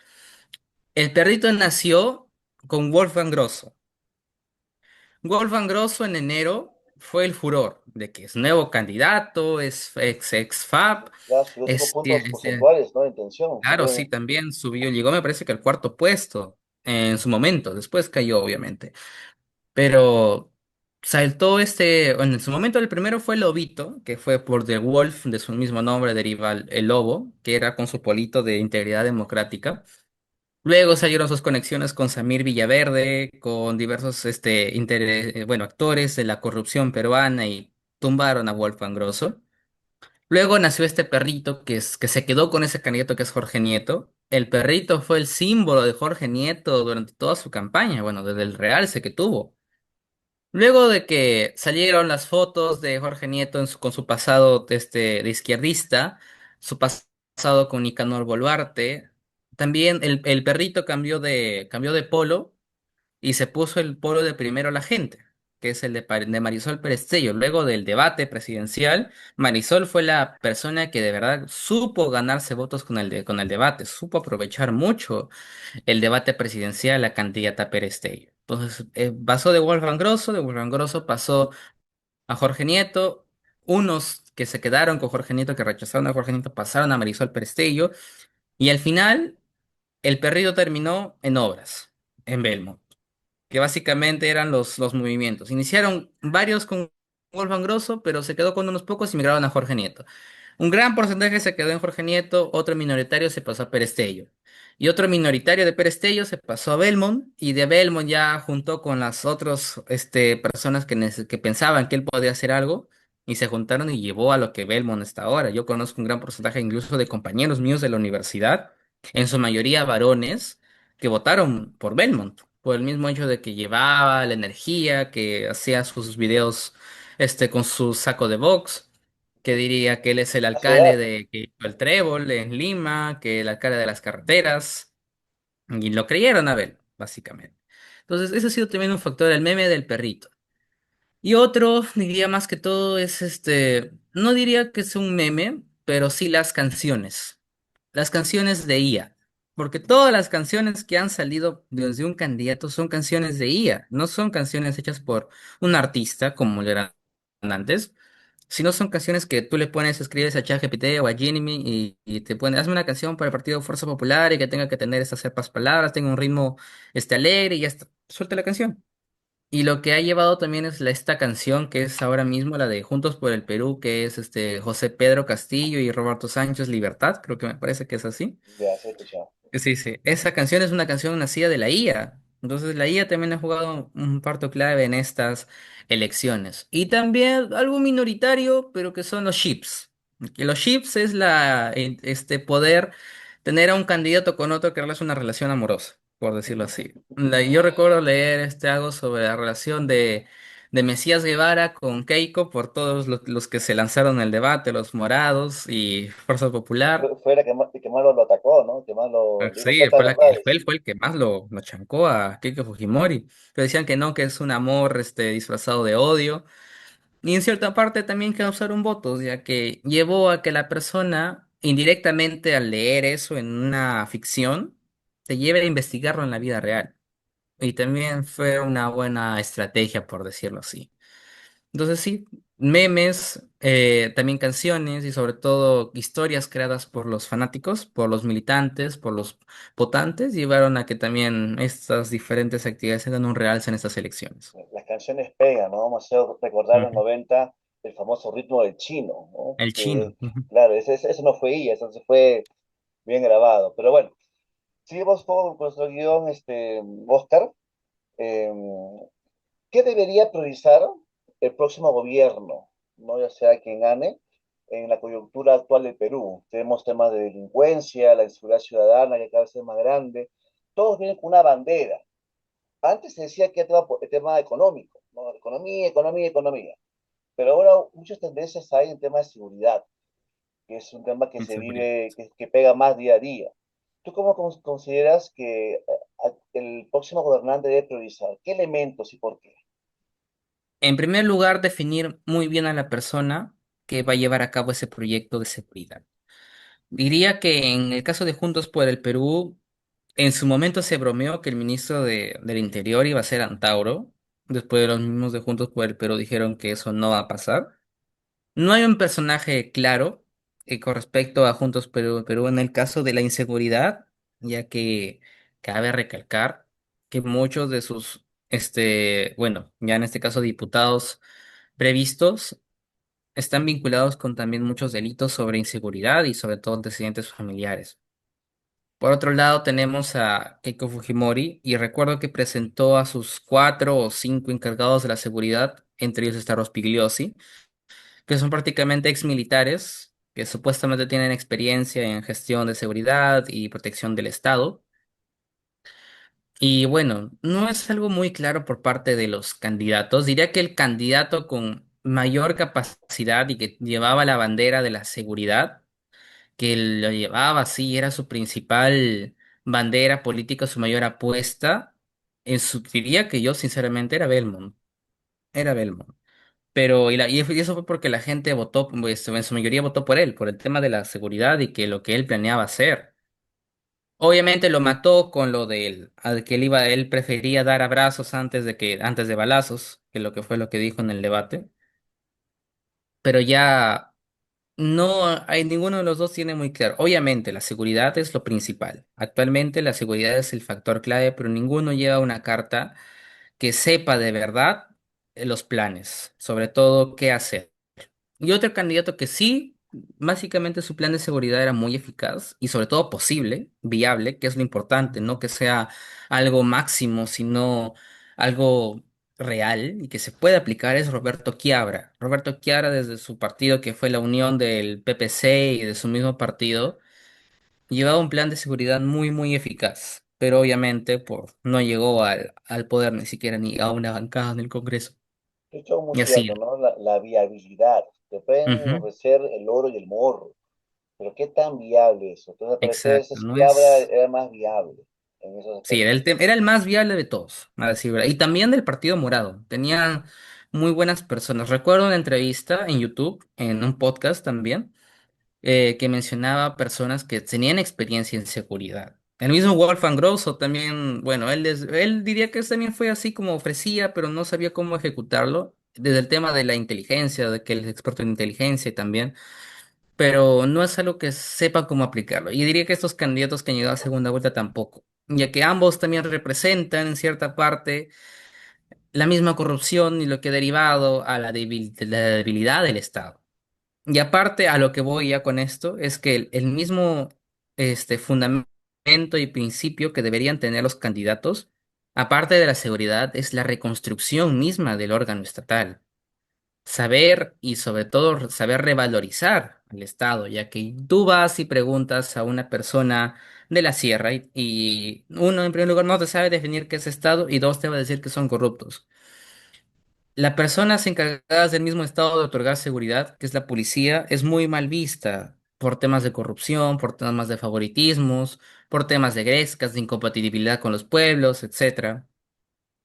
El perrito nació con Wolfgang Grosso. Wolfgang Grosso en enero fue el furor de que es nuevo candidato, es ex FAP. ya subió 5 puntos porcentuales, ¿no? En tensión, Claro, subió sí, también subió, llegó me parece que al cuarto puesto en su momento, después cayó obviamente, pero saltó bueno, en su momento el primero fue Lobito, que fue por The Wolf, de su mismo nombre deriva el lobo, que era con su polito de integridad democrática. Luego salieron sus conexiones con Samir Villaverde, con diversos bueno, actores de la corrupción peruana y tumbaron a Wolfgang Grosso. Luego nació este perrito que se quedó con ese candidato que es Jorge Nieto. El perrito fue el símbolo de Jorge Nieto durante toda su campaña, bueno, desde el realce que tuvo. Luego de que salieron las fotos de Jorge Nieto con su pasado de izquierdista, su pasado con Nicanor Boluarte, también el perrito cambió de polo y se puso el polo de primero la gente, que es el de Marisol Perestello. Luego del debate presidencial, Marisol fue la persona que de verdad supo ganarse votos con el debate, supo aprovechar mucho el debate presidencial, la candidata Perestello. Entonces, pasó de Wolfgang Grosso pasó a Jorge Nieto, unos que se quedaron con Jorge Nieto, que rechazaron a Jorge Nieto, pasaron a Marisol Perestello, y al final el perrito terminó en obras, en Belmont, que básicamente eran los movimientos. Iniciaron varios con Wolfgang Grosso, pero se quedó con unos pocos y migraron a Jorge Nieto. Un gran porcentaje se quedó en Jorge Nieto, otro minoritario se pasó a Perestello. Y otro minoritario de Perestello se pasó a Belmont, y de Belmont ya juntó con las otras personas que pensaban que él podía hacer algo, y se juntaron y llevó a lo que Belmont está ahora. Yo conozco un gran porcentaje incluso de compañeros míos de la universidad, en su mayoría varones, que votaron por Belmont, por el mismo hecho de que llevaba la energía, que hacía sus videos con su saco de box, que diría que él es el a su alcalde edad. de que hizo el Trébol en Lima, que el alcalde de las carreteras, y lo creyeron a ver, básicamente. Entonces, ese ha sido también un factor, el meme del perrito. Y otro, diría más que todo, es no diría que es un meme, pero sí las canciones de IA. Porque todas las canciones que han salido desde un candidato son canciones de IA, no son canciones hechas por un artista como lo eran antes, Si no son canciones que tú le pones, escribes a ChatGPT o a Gemini y te pone, hazme una canción para el Partido Fuerza Popular y que tenga que tener estas ciertas palabras, tenga un ritmo alegre y ya está, suelta la canción. Y lo que ha llevado también es esta canción que es ahora mismo la de Juntos por el Perú, que es José Pedro Castillo y Roberto Sánchez Libertad, creo que me parece que es así. Ya, se he escuchado. Sí, sí. Esa canción es una canción nacida de la IA. Entonces la IA también ha jugado un parto clave en estas elecciones. Y también algo minoritario, pero que son los chips. Que los chips es poder tener a un candidato con otro que es una relación amorosa, por decirlo así. Yo recuerdo leer algo sobre la relación de Mesías Guevara con Keiko por todos los que se lanzaron en el debate, los morados y Fuerza Popular. Fue la que más lo atacó, ¿no? Que más le dio Sí, todas las verdades. él fue el que más lo chancó a Keiko Fujimori. Pero decían que no, que es un amor disfrazado de odio. Y en cierta parte también causaron votos, ya que llevó a que la persona, indirectamente al leer eso en una ficción, te lleve a investigarlo en la vida real. Y también fue una buena estrategia, por decirlo así. Entonces sí, memes, también canciones y sobre todo historias creadas por los fanáticos, por los militantes, por los votantes, llevaron a que también estas diferentes actividades tengan un realce en estas elecciones. Las canciones pegan, ¿no? Vamos a hacer recordar en los Ujú. 90 el famoso ritmo del chino, ¿no? El Que, chino. Ujú. claro, ese no fue ella, eso se fue bien grabado. Pero bueno, seguimos con nuestro guión, Oscar. Eh, ¿Qué debería priorizar el próximo gobierno? ¿No? Ya sea quien gane, en la coyuntura actual del Perú. Tenemos temas de delincuencia, la inseguridad ciudadana que cada vez es más grande. Todos vienen con una bandera. Antes se decía que era tema económico, ¿no? Economía, economía, economía. Pero ahora muchas tendencias hay en temas de seguridad, que es un tema que se Seguridad. vive, que pega más día a día. ¿Tú cómo consideras que el próximo gobernante debe priorizar? ¿Qué elementos y por qué? En primer lugar, definir muy bien a la persona que va a llevar a cabo ese proyecto de seguridad. Diría que en el caso de Juntos por el Perú, en su momento se bromeó que el ministro del Interior iba a ser Antauro. Después de los mismos de Juntos por el Perú dijeron que eso no va a pasar. No hay un personaje claro con respecto a Juntos Perú en el caso de la inseguridad, ya que cabe recalcar que muchos de sus, bueno, ya en este caso diputados previstos, están vinculados con también muchos delitos sobre inseguridad y sobre todo antecedentes familiares. Por otro lado, tenemos a Keiko Fujimori y recuerdo que presentó a sus 4 o 5 encargados de la seguridad, entre ellos está Rospigliosi, que son prácticamente exmilitares que supuestamente tienen experiencia en gestión de seguridad y protección del Estado. Y bueno, no es algo muy claro por parte de los candidatos. Diría que el candidato con mayor capacidad y que llevaba la bandera de la seguridad, que lo llevaba así, era su principal bandera política, su mayor apuesta, diría que yo sinceramente era Belmont. Era Belmont. Pero, y eso fue porque la gente votó, pues, en su mayoría votó por él, por el tema de la seguridad y que lo que él planeaba hacer. Obviamente lo mató con lo de él, al que él prefería dar abrazos antes de balazos, que lo que fue lo que dijo en el debate. Pero ya no hay ninguno de los dos tiene muy claro. Obviamente la seguridad es lo principal. Actualmente la seguridad es el factor clave, pero ninguno lleva una carta que sepa de verdad los planes, sobre todo qué hacer. Y otro candidato que sí, básicamente su plan de seguridad era muy eficaz y sobre todo posible, viable, que es lo importante, no que sea algo máximo, sino algo real y que se puede aplicar es Roberto Chiabra. Roberto Chiabra desde su partido que fue la unión del PPC y de su mismo partido, llevaba un plan de seguridad muy, muy eficaz. Pero obviamente no llegó al poder ni siquiera ni a una bancada en el Congreso. Esto es muy Y así. cierto, ¿no? La viabilidad. Te pueden Ujú. ofrecer el oro y el morro, pero ¿qué tan viable es eso? Entonces, al parecer, ese Exacto, no Schiabra es. era más viable en esos Sí, aspectos. era el más viable de todos, a decir verdad. Y también del Partido Morado. Tenían muy buenas personas. Recuerdo una entrevista en YouTube, en un podcast también, que mencionaba personas que tenían experiencia en seguridad. El mismo Wolfgang Grosso también, bueno, él diría que también fue así como ofrecía, pero no sabía cómo ejecutarlo. desde el tema de la inteligencia, de que él es experto en inteligencia también, pero no es algo que sepa cómo aplicarlo. Y diría que estos candidatos que han llegado a segunda vuelta tampoco, ya que ambos también representan en cierta parte la misma corrupción y lo que ha derivado a la debilidad del Estado. Y aparte a lo que voy ya con esto es que el mismo fundamento y principio que deberían tener los candidatos, aparte de la seguridad, es la reconstrucción misma del órgano estatal. Saber y sobre todo saber revalorizar al Estado, ya que tú vas y preguntas a una persona de la sierra y uno en primer lugar no te sabe definir qué es Estado y dos te va a decir que son corruptos. Las personas encargadas del mismo estado de otorgar seguridad, que es la policía, es muy mal vista por temas de corrupción, por temas de favoritismos, por temas de grescas, de incompatibilidad con los pueblos, etcétera.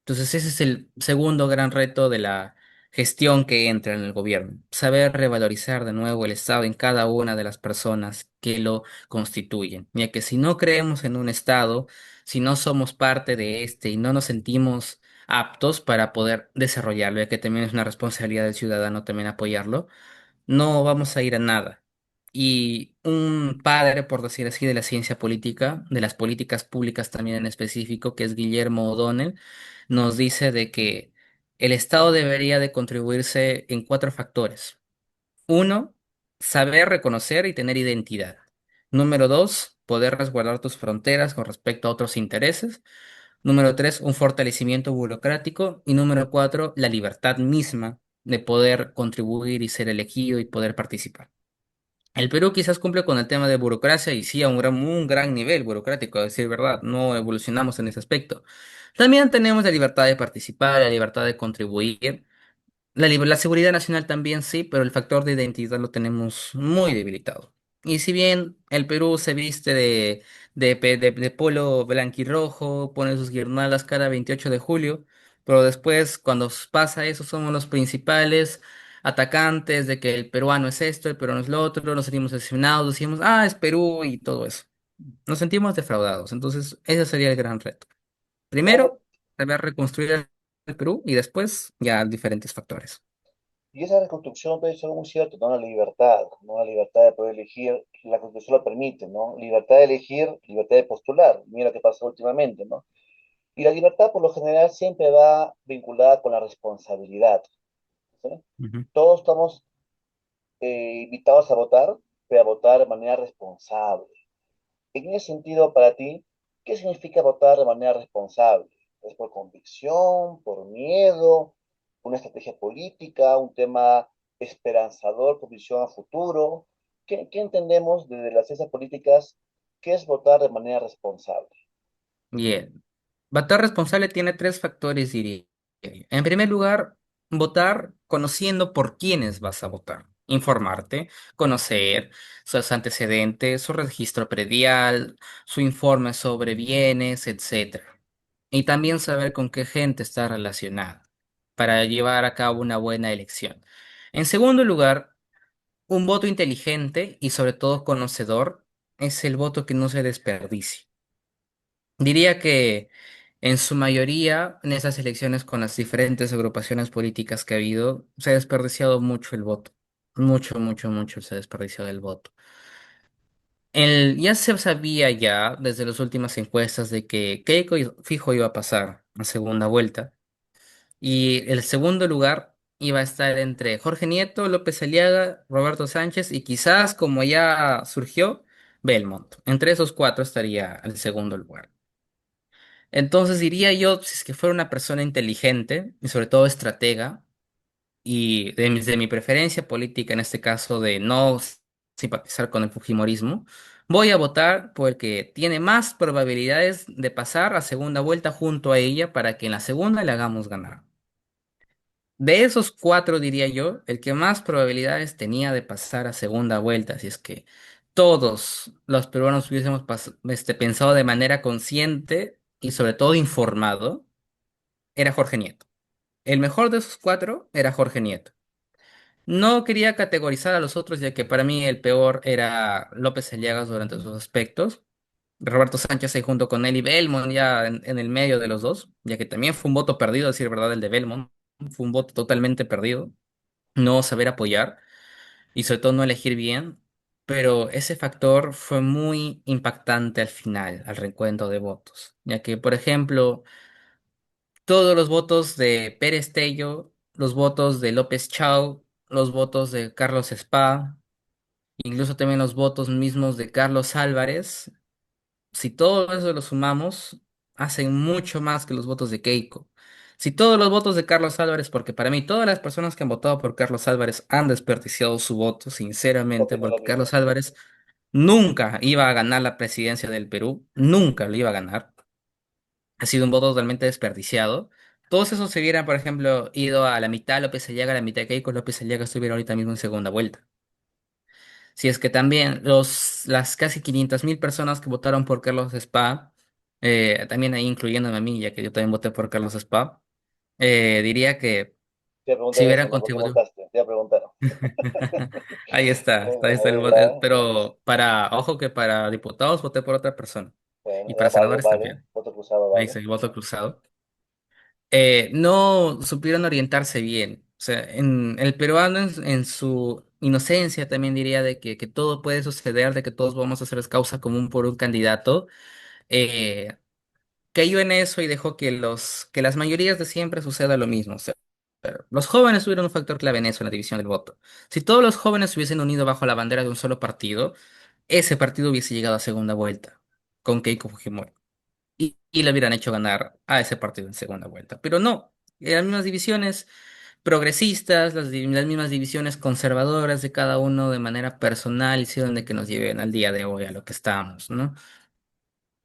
Entonces ese es el segundo gran reto de la gestión que entra en el gobierno, saber revalorizar de nuevo el Estado en cada una de las personas que lo constituyen, ya que si no creemos en un Estado, si no somos parte de este y no nos sentimos aptos para poder desarrollarlo, ya que también es una responsabilidad del ciudadano también apoyarlo, no vamos a ir a nada. Y un padre, por decir así, de la ciencia política, de las políticas públicas también en específico, que es Guillermo O'Donnell, nos dice de que el Estado debería de contribuirse en cuatro factores. Uno, saber reconocer y tener identidad. Número dos, poder resguardar tus fronteras con respecto a otros intereses. Número tres, un fortalecimiento burocrático. Y número cuatro, la libertad misma de poder contribuir y ser elegido y poder participar. El Perú quizás cumple con el tema de burocracia y sí a un gran nivel burocrático, a decir verdad, no evolucionamos en ese aspecto. También tenemos la libertad de participar, la libertad de contribuir, la seguridad nacional también sí, pero el factor de identidad lo tenemos muy debilitado. Y si bien el Perú se viste de polo blanquirrojo, pone sus guirnaldas cada 28 de julio, pero después cuando pasa eso somos los principales atacantes de que el peruano es esto, el peruano es lo otro, nos sentimos decepcionados, decimos, ah, es Perú y todo eso. Nos sentimos defraudados, entonces ese sería el gran reto. Claro, Primero, saber reconstruir el Perú y después ya diferentes factores. y esa reconstrucción puede ser muy cierto, ¿no? La libertad, ¿no? La libertad de poder elegir, la Constitución lo permite, ¿no? Libertad de elegir, libertad de postular. Mira qué pasó últimamente, ¿no? Y la libertad, por lo general, siempre va vinculada con la responsabilidad, ¿sí? Ujú. Todos estamos invitados a votar, pero a votar de manera responsable. En ese sentido, para ti, ¿qué significa votar de manera responsable? ¿Es por convicción, por miedo, una estrategia política, un tema esperanzador con visión a futuro? ¿Qué entendemos desde las ciencias políticas? ¿Qué es votar de manera responsable? Bien. Votar responsable tiene tres factores, diría yo. En primer lugar, votar conociendo por quiénes vas a votar. Informarte, conocer sus antecedentes, su registro predial, su informe sobre bienes, etcétera. Y también saber con qué gente está relacionada para llevar a cabo una buena elección. En segundo lugar, un voto inteligente y sobre todo conocedor es el voto que no se desperdicia. Diría que en su mayoría, en esas elecciones con las diferentes agrupaciones políticas que ha habido, se ha desperdiciado mucho el voto. Mucho, mucho, mucho se ha desperdiciado el voto. Ya se sabía ya desde las últimas encuestas de que fijo iba a pasar a segunda vuelta. Y el segundo lugar iba a estar entre Jorge Nieto, López Aliaga, Roberto Sánchez y quizás, como ya surgió, Belmont. Entre esos cuatro estaría el segundo lugar. Entonces diría yo, si es que fuera una persona inteligente y sobre todo estratega, y de mi preferencia política, en este caso de no simpatizar con el Fujimorismo, voy a votar por el que tiene más probabilidades de pasar a segunda vuelta junto a ella para que en la segunda le hagamos ganar. De esos cuatro, diría yo, el que más probabilidades tenía de pasar a segunda vuelta, si es que todos los peruanos hubiésemos pensado de manera consciente y sobre todo informado, era Jorge Nieto. El mejor de esos cuatro era Jorge Nieto. No quería categorizar a los otros, ya que para mí el peor era López Aliaga durante sus aspectos. Roberto Sánchez ahí junto con él y Belmont ya en el medio de los dos, ya que también fue un voto perdido, a decir verdad, el de Belmont. fue un voto totalmente perdido, no saber apoyar y sobre todo no elegir bien, pero ese factor fue muy impactante al final, al recuento de votos, ya que, por ejemplo, todos los votos de Pérez Tello, los votos de López Chau, los votos de Carlos Spa, incluso también los votos mismos de Carlos Álvarez, si todo eso lo sumamos, hacen mucho más que los votos de Keiko. Si todos los votos de Carlos Álvarez, porque para mí todas las personas que han votado por Carlos Álvarez han desperdiciado su voto, sinceramente, Opino lo porque Carlos mismo. Álvarez nunca iba a ganar la presidencia del Perú, nunca lo iba a ganar. Ha sido un voto totalmente desperdiciado. Todos esos se hubieran, por ejemplo, ido a la mitad López Aliaga, a la mitad Keiko, López Aliaga estuviera ahorita mismo en segunda vuelta. Si es que también las casi 500.000 personas que votaron por Carlos Spa, también ahí incluyéndome a mí, ya que yo también voté por Carlos Spa, diría que Te iba a si preguntar hubieran eso, ¿no? ¿Por qué contribuido. votaste? Te iba a preguntar. Ahí está el Bueno, voto. ya, Pero ojo que para diputados voté por otra persona bueno, y ya para vale, senadores vale. también. Voto cruzado, Ahí vale. está el voto cruzado. No supieron orientarse bien. O sea, en el peruano en su inocencia también diría de que todo puede suceder, de que todos vamos a hacer causa común por un candidato. eh, Cayó en eso y dejó que las mayorías de siempre suceda lo mismo. O sea, los jóvenes tuvieron un factor clave en eso, en la división del voto. Si todos los jóvenes se hubiesen unido bajo la bandera de un solo partido, ese partido hubiese llegado a segunda vuelta con Keiko Fujimori y le hubieran hecho ganar a ese partido en segunda vuelta. Pero no, las mismas divisiones progresistas, las mismas divisiones conservadoras de cada uno de manera personal hicieron de que nos lleven al día de hoy a lo que estamos, ¿no?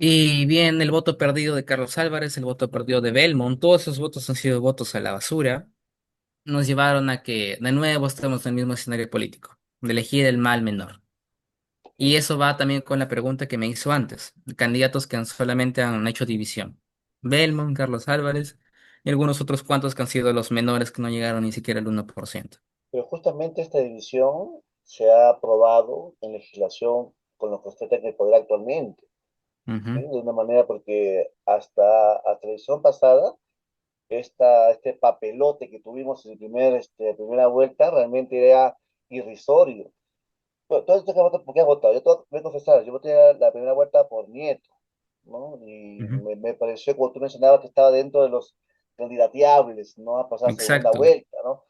Y bien, el voto perdido de Carlos Álvarez, el voto perdido de Belmont, todos esos votos han sido votos a la basura, nos llevaron a que de nuevo estemos en el mismo escenario político, de elegir el mal menor. Y Sí. eso va también con la pregunta que me hizo antes, candidatos que solamente han hecho división. Belmont, Carlos Álvarez y algunos otros cuantos que han sido los menores que no llegaron ni siquiera al 1%. Pero justamente esta división se ha aprobado en legislación con lo que usted tiene el poder actualmente, ¿sí? Ujú, De una manera porque hasta la edición pasada, este papelote que tuvimos en primera vuelta realmente era irrisorio. ¿Tú has dicho por qué has votado? Yo te voy a confesar, yo voté la primera vuelta por Nieto, ¿no? Y ujú. me pareció, como tú mencionabas, que estaba dentro de los candidateables, ¿no? A pasar segunda Exacto. vuelta, ¿no?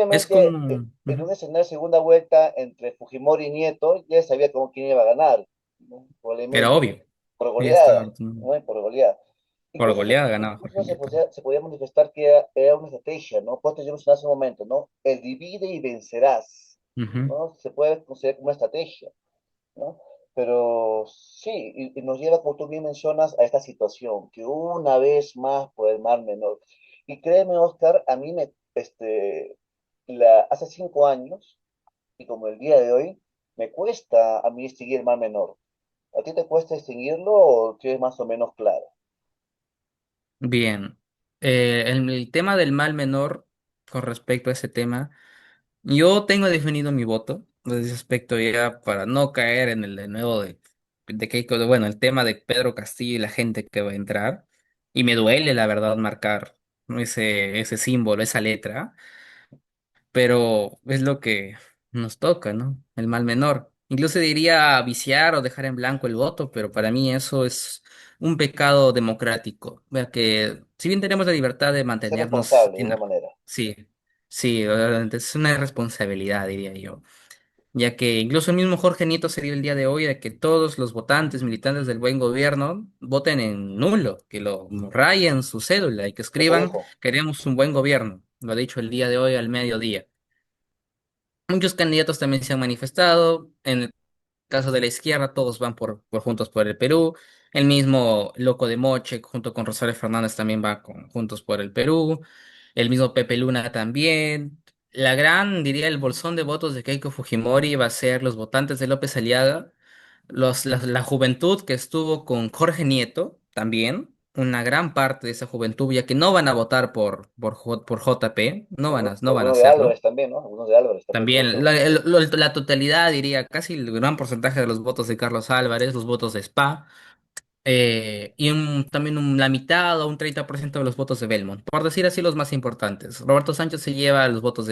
Es Obviamente, como... en ujú. un escenario de segunda vuelta entre Fujimori y Nieto, ya sabía cómo quién iba a ganar, ¿no? Era Probablemente, obvio. por Ya estaba, goleada, ¿no? Por goleada. por Incluso, goleada ganaba Jorge incluso Nieto. se podía manifestar que era una estrategia, ¿no? Pues yo mencioné hace un momento, ¿no? El divide y vencerás, Ujú. ¿no? Se puede considerar como una estrategia, ¿no? Pero sí, y nos lleva, como tú bien mencionas, a esta situación, que una vez más por el mar menor. Y créeme, Oscar, a mí hace 5 años, y como el día de hoy, me cuesta a mí distinguir el mar menor. ¿A ti te cuesta distinguirlo o tienes más o menos claro? Bien. El tema del mal menor, con respecto a ese tema, yo tengo definido mi voto desde ese aspecto ya para no caer en el de nuevo de Keiko, bueno, el tema de Pedro Castillo y la gente que va a entrar. Y me duele, la verdad, marcar ese símbolo, esa letra, pero es lo que nos toca, ¿no? El mal menor. Incluso diría viciar o dejar en blanco el voto, pero para mí eso es un pecado democrático. Vea que si bien tenemos la libertad de Ser mantenernos responsable de en una manera. sí, sí, obviamente es una responsabilidad, diría yo. Ya que incluso el mismo Jorge Nieto se dio el día de hoy de que todos los votantes militantes del buen gobierno voten en nulo, que lo rayen su cédula y que Eso escriban dijo. queremos un buen gobierno. Lo ha dicho el día de hoy al mediodía. Muchos candidatos también se han manifestado. En el caso de la izquierda, todos van por Juntos por el Perú. El mismo Loco de Moche, junto con Rosario Fernández, también va con Juntos por el Perú. El mismo Pepe Luna también. La gran, diría, el bolsón de votos de Keiko Fujimori va a ser los votantes de López Aliaga, la juventud que estuvo con Jorge Nieto también. Una gran parte de esa juventud, ya que no van a votar por JP, no van a Algunos de hacerlo. Álvarez también, ¿no? Algunos de Álvarez también puede ser. También la totalidad, diría, casi el gran porcentaje de los votos de Carlos Álvarez, los votos de Spa. También la mitad o un 30% de los votos de Belmont, por decir así los más importantes. Roberto Sánchez se lleva los votos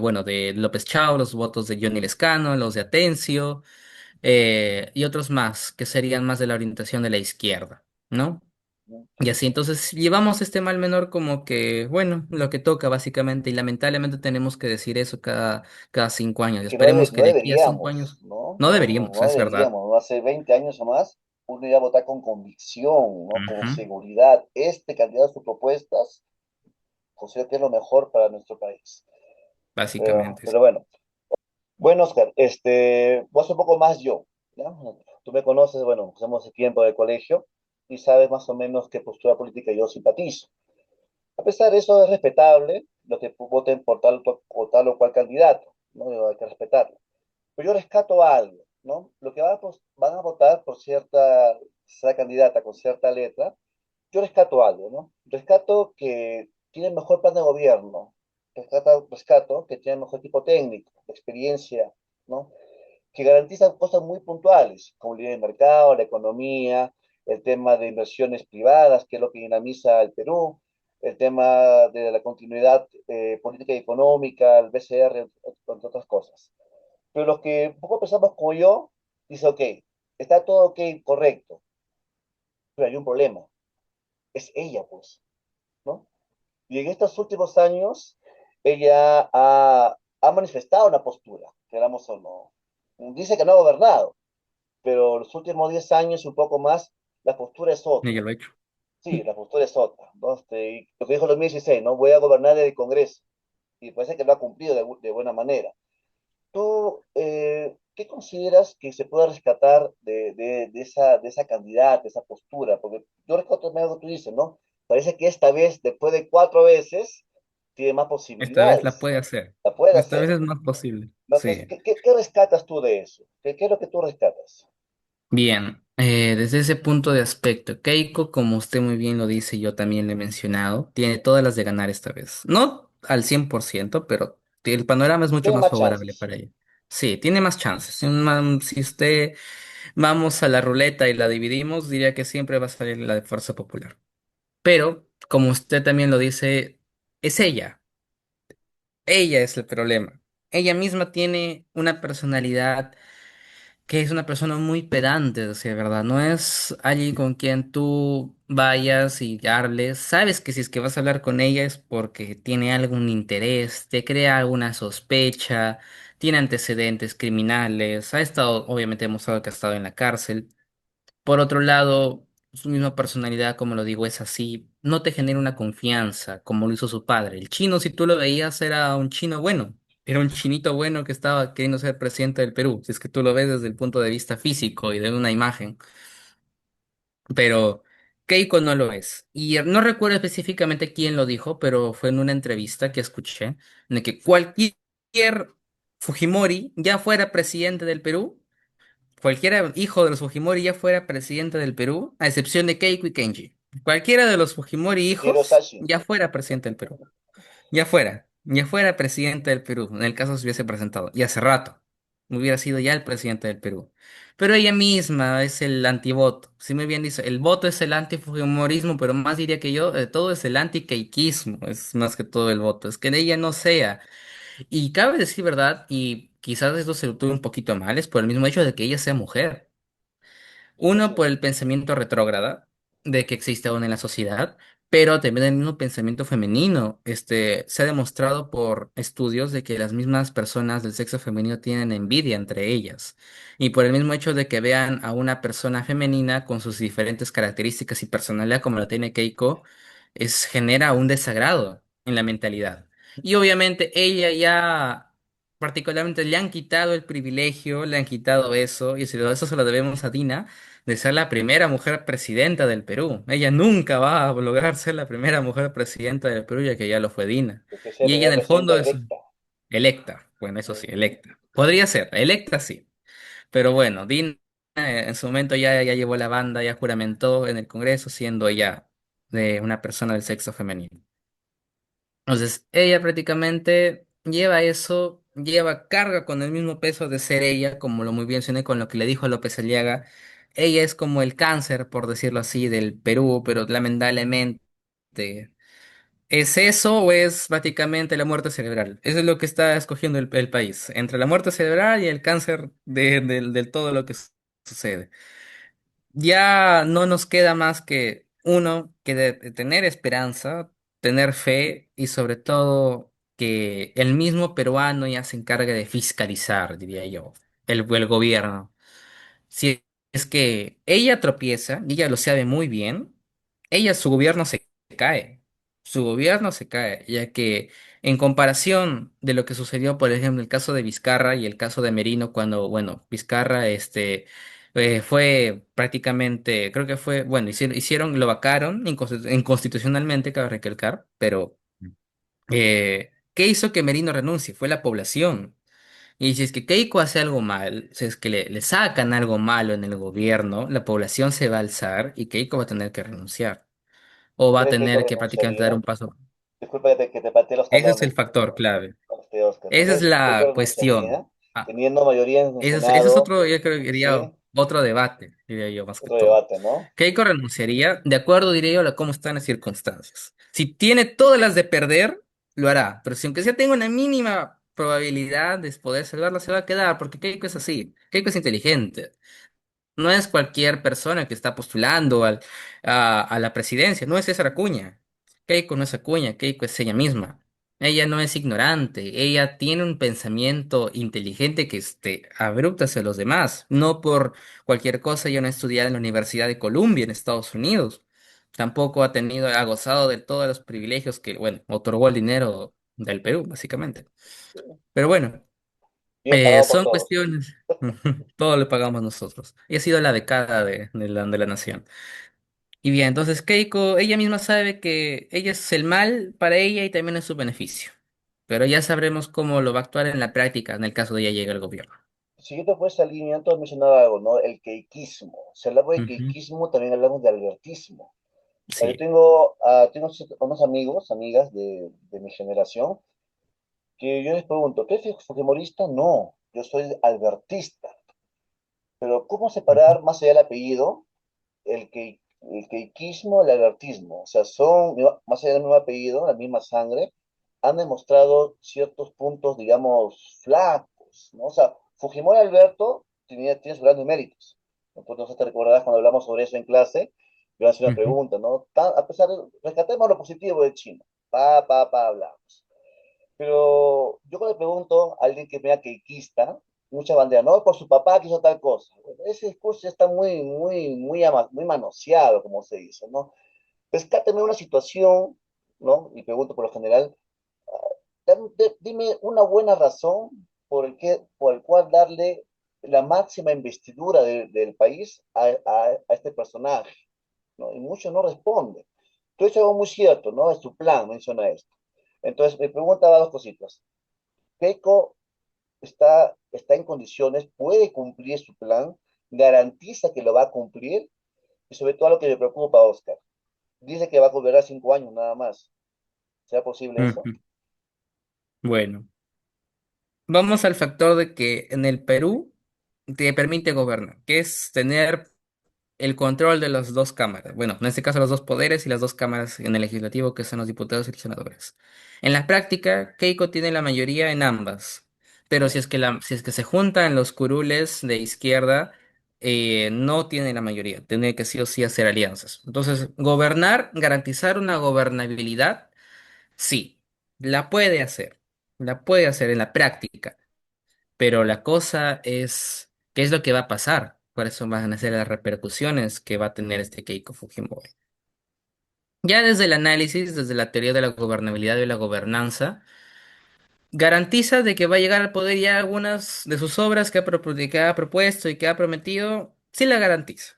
bueno, de López Chao, los votos de Johnny Lescano, los de Atencio, y otros más que serían más de la orientación de la izquierda, ¿no? ¿no? Y así, entonces llevamos este mal menor como que, bueno, lo que toca básicamente, y lamentablemente tenemos que decir eso cada 5 años. Que Esperemos no que de aquí a cinco deberíamos, años ¿no? no deberíamos, No es verdad. deberíamos, ¿no? Hace 20 años o más, uno iba a votar con convicción, ¿no? Con Ujú. seguridad. Este candidato, sus propuestas, considero que es lo mejor para nuestro país. Básicamente, sí. Pero bueno. Bueno, Oscar, voy a ser un poco más yo, ¿ya? Tú me conoces, bueno, hacemos el tiempo de colegio y sabes más o menos qué postura política yo simpatizo. A pesar de eso, es respetable lo que voten por tal o cual candidato, ¿no? Hay que respetarlo. Pero yo rescato algo, ¿no? Lo que van a votar por cierta candidata con cierta letra, yo rescato algo, ¿no? Rescato que tiene mejor plan de gobierno, rescato que tiene mejor tipo técnico, experiencia, ¿no? Que garantizan cosas muy puntuales, como el libre mercado, la economía, el tema de inversiones privadas, que es lo que dinamiza el Perú, el tema de la continuidad política y económica, el BCR, entre otras cosas. Pero los que un poco pensamos como yo, dice, ok, está todo ok, correcto, pero hay un problema, es ella, pues, ¿no? Y en estos últimos años, ella ha manifestado una postura, queramos o no. Dice que no ha gobernado, pero los últimos 10 años y un poco más, la postura es Y otra. ya lo he hecho. Sí, la postura es otra, ¿no? Y lo que dijo en 2016, ¿no? Voy a gobernar el Congreso. Y parece que lo ha cumplido de buena manera. ¿Tú qué consideras que se puede rescatar de esa candidata, de esa postura? Porque yo rescato también algo que tú dices, ¿no? Parece que esta vez, después de 4 veces, tiene más Esta vez la posibilidades. puede hacer. La puede Esta vez hacer. es más posible. ¿No? Entonces, Sí. ¿qué rescatas tú de eso? ¿Qué es lo que tú rescatas? Bien, desde ese punto de aspecto, Keiko, como usted muy bien lo dice, yo también le he mencionado, tiene todas las de ganar esta vez. No al 100%, pero el panorama es mucho Tiene más más favorable chances. para ella. Sí, tiene más chances. Si usted vamos a la ruleta y la dividimos, diría que siempre va a salir la de Fuerza Popular. Pero, como usted también lo dice, es ella. Ella es el problema. Ella misma tiene una personalidad que es una persona muy pedante, o sea, ¿verdad? No es alguien con quien tú vayas y hables. Sabes que si es que vas a hablar con ella es porque tiene algún interés, te crea alguna sospecha, tiene antecedentes criminales, ha estado, obviamente hemos demostrado que ha estado en la cárcel. Por otro lado, su misma personalidad, como lo digo, es así, no te genera una confianza, como lo hizo su padre. El chino, si tú lo veías, era un chino bueno, era un chinito bueno que estaba queriendo ser presidente del Perú, si es que tú lo ves desde el punto de vista físico y de una imagen. Pero Keiko no lo es. Y no recuerdo específicamente quién lo dijo, pero fue en una entrevista que escuché, en la que cualquier Fujimori ya fuera presidente del Perú. Cualquiera hijo de los Fujimori ya fuera presidente del Perú, a excepción de Keiko y Kenji. Cualquiera de los Fujimori Quiero hijos Sashi. ya fuera presidente del Perú. Ya fuera presidente del Perú, en el caso se hubiese presentado. Y hace rato. Hubiera sido ya el presidente del Perú. Pero ella misma es el antivoto. Si muy bien dice, el voto es el antifujimorismo, pero más diría que yo, todo es el antiqueikismo. Es más que todo el voto. Es que ella no sea. Y cabe decir verdad, y quizás esto se lo tuve un poquito mal, es por el mismo hecho de que ella sea mujer. Así Uno, por es. el pensamiento retrógrada de que existe aún en la sociedad, pero también el mismo pensamiento femenino. Se ha demostrado por estudios de que las mismas personas del sexo femenino tienen envidia entre ellas. Y por el mismo hecho de que vean a una persona femenina con sus diferentes características y personalidad como la tiene Keiko, genera un desagrado en la mentalidad. Y obviamente ella ya particularmente le han quitado el privilegio, le han quitado eso, y eso se lo debemos a Dina de ser la primera mujer presidenta del Perú. Ella nunca va a lograr ser la primera mujer presidenta del Perú, ya que ya lo fue Dina. De que sea Y ella primera en el presidenta fondo es electa. electa. Bueno, eso sí, Ujú. electa. Podría ser, electa sí. Pero bueno, Dina en su momento ya llevó la banda, ya juramentó en el Congreso, siendo ella de una persona del sexo femenino. Entonces, ella prácticamente lleva eso, lleva carga con el mismo peso de ser ella, como lo muy bien mencioné con lo que le dijo a López Aliaga. ella es como el cáncer, por decirlo así, del Perú, pero lamentablemente, ¿es eso o es prácticamente la muerte cerebral? Eso es lo que está escogiendo el país, entre la muerte cerebral y el cáncer del todo lo que sucede. Ya no nos queda más que uno, que de tener esperanza, tener fe y sobre todo que el mismo peruano ya se encargue de fiscalizar, diría yo, el gobierno. Si es que ella tropieza, y ella lo sabe muy bien, su gobierno se cae. Su gobierno se cae, ya que en comparación de lo que sucedió, por ejemplo, el caso de Vizcarra y el caso de Merino, cuando, bueno, Vizcarra, fue prácticamente, creo que fue, bueno, lo vacaron inconstitucionalmente, cabe recalcar, pero, ¿qué hizo que Merino renuncie? Fue la población. Y si es que Keiko hace algo mal, si es que le sacan algo malo en el gobierno, la población se va a alzar y Keiko va a tener que renunciar. O va a ¿Crees que Keiko tener que prácticamente dar renunciaría? un paso. Disculpa que te patee los Ese es el talones, factor clave. Oscar. ¿Tú Esa es crees que Keiko la renunciaría? cuestión. Ah, Teniendo mayoría en el ese es Senado, otro, yo creo que ¿sí? diría otro debate, diría yo, más que Otro todo. debate, ¿no? Keiko renunciaría de acuerdo, diría yo, a cómo están las circunstancias. Si tiene todas las de perder, lo hará. Pero si aunque sea tenga una mínima probabilidad de poder salvarla, se va a quedar, porque Keiko es así. Keiko es inteligente. No es cualquier persona que está postulando a la presidencia, no es César Acuña. Keiko no es Acuña, Keiko es ella misma. Ella no es ignorante, ella tiene un pensamiento inteligente que abrupta hacia los demás. No por cualquier cosa ella no ha estudiado en la Universidad de Columbia en Estados Unidos. Tampoco ha gozado de todos los privilegios que, bueno, otorgó el dinero del Perú, básicamente. Pero bueno. Bien pagado por Son todos. cuestiones, todo le pagamos nosotros. Y ha sido la década de la nación. Y bien, entonces Keiko, ella misma sabe que ella es el mal para ella y también es su beneficio. Pero ya sabremos cómo lo va a actuar en la práctica en el caso de ella llegue al gobierno. Siguiendo por esa línea, tú has mencionado algo, ¿no? El queiquismo. Si hablamos de Ujú. queiquismo, también hablamos de albertismo. Yo Sí. tengo, tengo unos amigos, amigas de mi generación, que yo les pregunto, ¿tú eres fujimorista? No, yo soy albertista. Pero ¿cómo Ujú. separar más allá del apellido el queiquismo, el albertismo? O sea, son, más allá del mismo apellido, la misma sangre, han demostrado ciertos puntos, digamos, flacos, ¿no? O sea, Fujimori Alberto tiene sus grandes méritos. ¿No? Pues no sé si te recordarás cuando hablamos sobre eso en clase, yo hacía una Ujú. pregunta, ¿no? A pesar de, rescatemos lo positivo de China, hablamos. Pero yo cuando le pregunto a alguien que vea quequista, mucha bandera, no, por su papá que hizo tal cosa. Bueno, ese discurso ya está muy manoseado, como se dice, ¿no? Rescáteme una situación, ¿no? Y pregunto por lo general, dime una buena razón por el cual darle la máxima investidura del país a este personaje, ¿no? Y muchos no responden. Entonces, algo muy cierto, ¿no? Es su plan, menciona esto. Entonces, me preguntaba dos cositas. Keiko está en condiciones, puede cumplir su plan, garantiza que lo va a cumplir, y sobre todo lo que me preocupa, Oscar. Dice que va a gobernar 5 años nada más. ¿Será posible eso? Ujú. Bueno, vamos al factor de que en el Perú te permite gobernar, que es tener el control de las dos cámaras. Bueno, en este caso los dos poderes y las dos cámaras en el legislativo, que son los diputados y los senadores. En la práctica, Keiko tiene la mayoría en ambas. Pero Sí. si es que se juntan los curules de izquierda, no tiene la mayoría. Tiene que sí o sí hacer alianzas. Entonces, gobernar, garantizar una gobernabilidad, sí, la puede hacer. La puede hacer en la práctica. Pero la cosa es, ¿qué es lo que va a pasar? ¿Cuáles van a ser las repercusiones que va a tener este Keiko Fujimori? Ya desde el análisis, desde la teoría de la gobernabilidad y la gobernanza, garantiza de que va a llegar al poder ya algunas de sus obras que ha propuesto y que ha prometido, sí la garantiza,